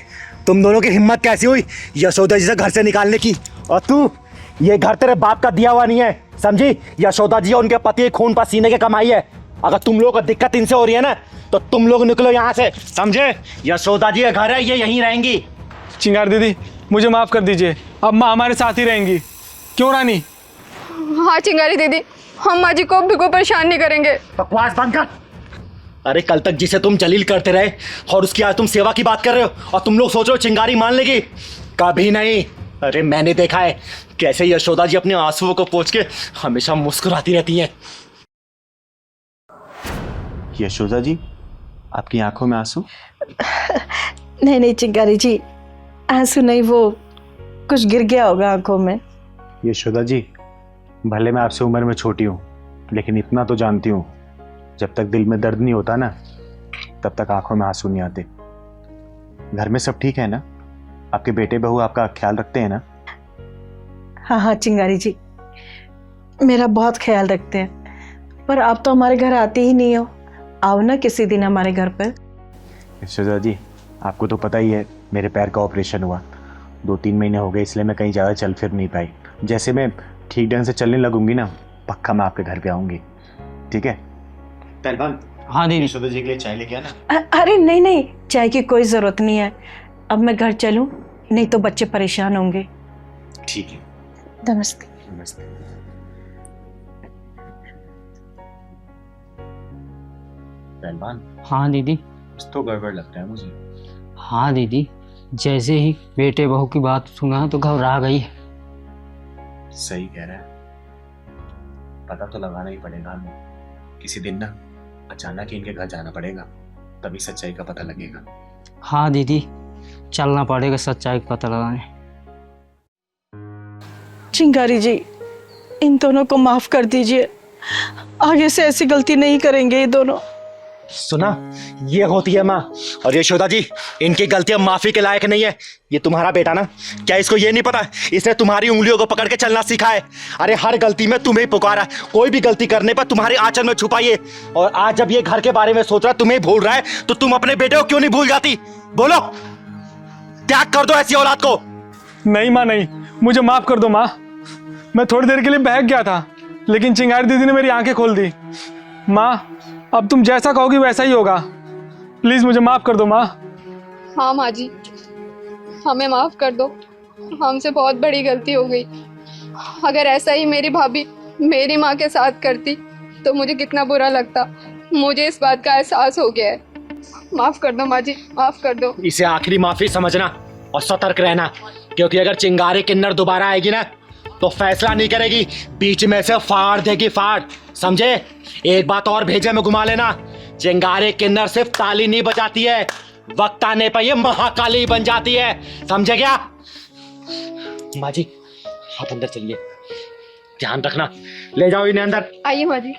Speaker 2: तुम दोनों की हिम्मत कैसी हुई यशोदा जी से घर से निकालने की? और तू, ये घर तेरे बाप का दिया हुआ नहीं है, समझी? यशोदा जी और उनके पति खून पसीने की कमाई है। अगर तुम लोगों को दिक्कत इनसे हो रही है ना तो तुम लोग निकलो यहाँ से, समझे? यशोदा जी का घर है, ये यहीं रहेंगी।
Speaker 9: चिंगार दीदी मुझे माफ कर दीजिए, अब माँ हमारे साथ ही रहेंगी। क्यों रानी?
Speaker 3: हाँ चिंगारी दीदी, हम माँ जी को भी कोई परेशान नहीं करेंगे।
Speaker 2: बकवास बंद कर। अरे कल तक जिसे तुम जलील करते रहे और उसकी आज तुम सेवा की बात कर रहे हो और तुम लोग सोच रहे हो चिंगारी मान लेगी? कभी नहीं। अरे मैंने देखा है कैसे यशोदा जी अपने आंसुओं को पोंछ के हमेशा मुस्कुराती रहती हैं।
Speaker 6: यशोदा जी, आपकी आंखों में आंसू?
Speaker 15: नहीं नहीं चिंगारी जी, आंसू नहीं, वो कुछ गिर गया होगा आंखों में।
Speaker 6: यशोदा जी, भले मैं आपसे उम्र में छोटी हूँ लेकिन इतना तो जानती हूँ, जब तक दिल में दर्द नहीं होता ना तब तक आंखों में आंसू नहीं आते। घर में सब ठीक है ना? आपके बेटे बहू आपका ख्याल रखते हैं ना?
Speaker 15: हाँ हाँ चिंगारी जी, मेरा बहुत ख्याल रखते हैं, पर आप तो हमारे घर आते ही नहीं हो। आओ ना किसी दिन हमारे घर पर।
Speaker 6: यशोदा जी, आपको तो पता ही है मेरे पैर का ऑपरेशन हुआ, 2-3 महीने हो गए, इसलिए मैं कहीं ज़्यादा चल फिर नहीं पाई। जैसे मैं ठीक ढंग से चलने लगूंगी ना, पक्का मैं आपके घर पे आऊँगी, ठीक है?
Speaker 2: पहलवान,
Speaker 1: हाँ दीदी।
Speaker 2: यशोदा जी के लिए चाय लेके आना।
Speaker 15: अरे नहीं नहीं, चाय की कोई ज़रूरत नहीं है, अब मैं घर चलूं, नहीं तो बच्चे परेशान होंगे।
Speaker 2: ठीक है,
Speaker 15: नमस्ते।
Speaker 2: नमस्ते।
Speaker 6: पहलवान,
Speaker 1: हाँ दीदी।
Speaker 6: कुछ तो गड़बड़ लगता है मुझे।
Speaker 1: हाँ दीदी, जैसे ही बेटे बहू की बात सुना तो घबरा गई।
Speaker 6: सही कह रहा है, पता तो लगाना ही पड़ेगा हमें। किसी दिन ना अचानक ही इनके घर जाना पड़ेगा, तभी सच्चाई का पता लगेगा।
Speaker 1: हाँ दीदी, चलना पड़ेगा सच्चाई का पता लगाने।
Speaker 15: चिंगारी जी, इन दोनों को माफ कर दीजिए, आगे से ऐसी गलती नहीं करेंगे ये दोनों।
Speaker 2: सुना, ये होती है माँ। और यशोदा जी, इनकी गलतियां माफी के लायक नहीं है। ये तुम्हारा बेटा ना, क्या इसको ये नहीं पता इसने तुम्हारी उंगलियों को पकड़ के चलना सीखा है? अरे हर गलती में तुम्हें पुकारा, कोई भी गलती करने पर तुम्हारे आंचल में छुपाइए। और आज जब ये घर के बारे में सोच रहा है, तुम्हें भूल रहा है, तो तुम अपने बेटे को क्यों नहीं भूल जाती? बोलो, त्याग कर दो ऐसी औलाद को।
Speaker 9: नहीं माँ नहीं, मुझे माफ कर दो माँ। मैं थोड़ी देर के लिए बहक गया था, लेकिन चिंगारी दीदी ने मेरी आंखें खोल दी। माँ अब तुम जैसा कहोगी वैसा ही होगा, प्लीज मुझे माफ कर दो माँ।
Speaker 3: हाँ माँ जी, हमें माफ कर दो, हमसे बहुत बड़ी गलती हो गई। अगर ऐसा ही मेरी भाभी मेरी माँ के साथ करती तो मुझे कितना बुरा लगता। मुझे इस बात का एहसास हो गया है। माफ कर दो माँ जी, माफ कर दो।
Speaker 8: इसे आखिरी माफी समझना और सतर्क रहना, क्योंकि अगर चिंगारी किन्नर दोबारा आएगी ना तो फैसला नहीं करेगी, बीच में से फाड़ देगी, फाड़, समझे? एक बात और भेजे में घुमा लेना, चिंगारी किन्नर सिर्फ ताली नहीं बजाती है, वक्त आने पर ये महाकाली बन जाती है, समझे क्या? माँ जी आप अंदर चलिए, ध्यान रखना, ले जाओ इन्हें अंदर।
Speaker 3: आइए माँ जी।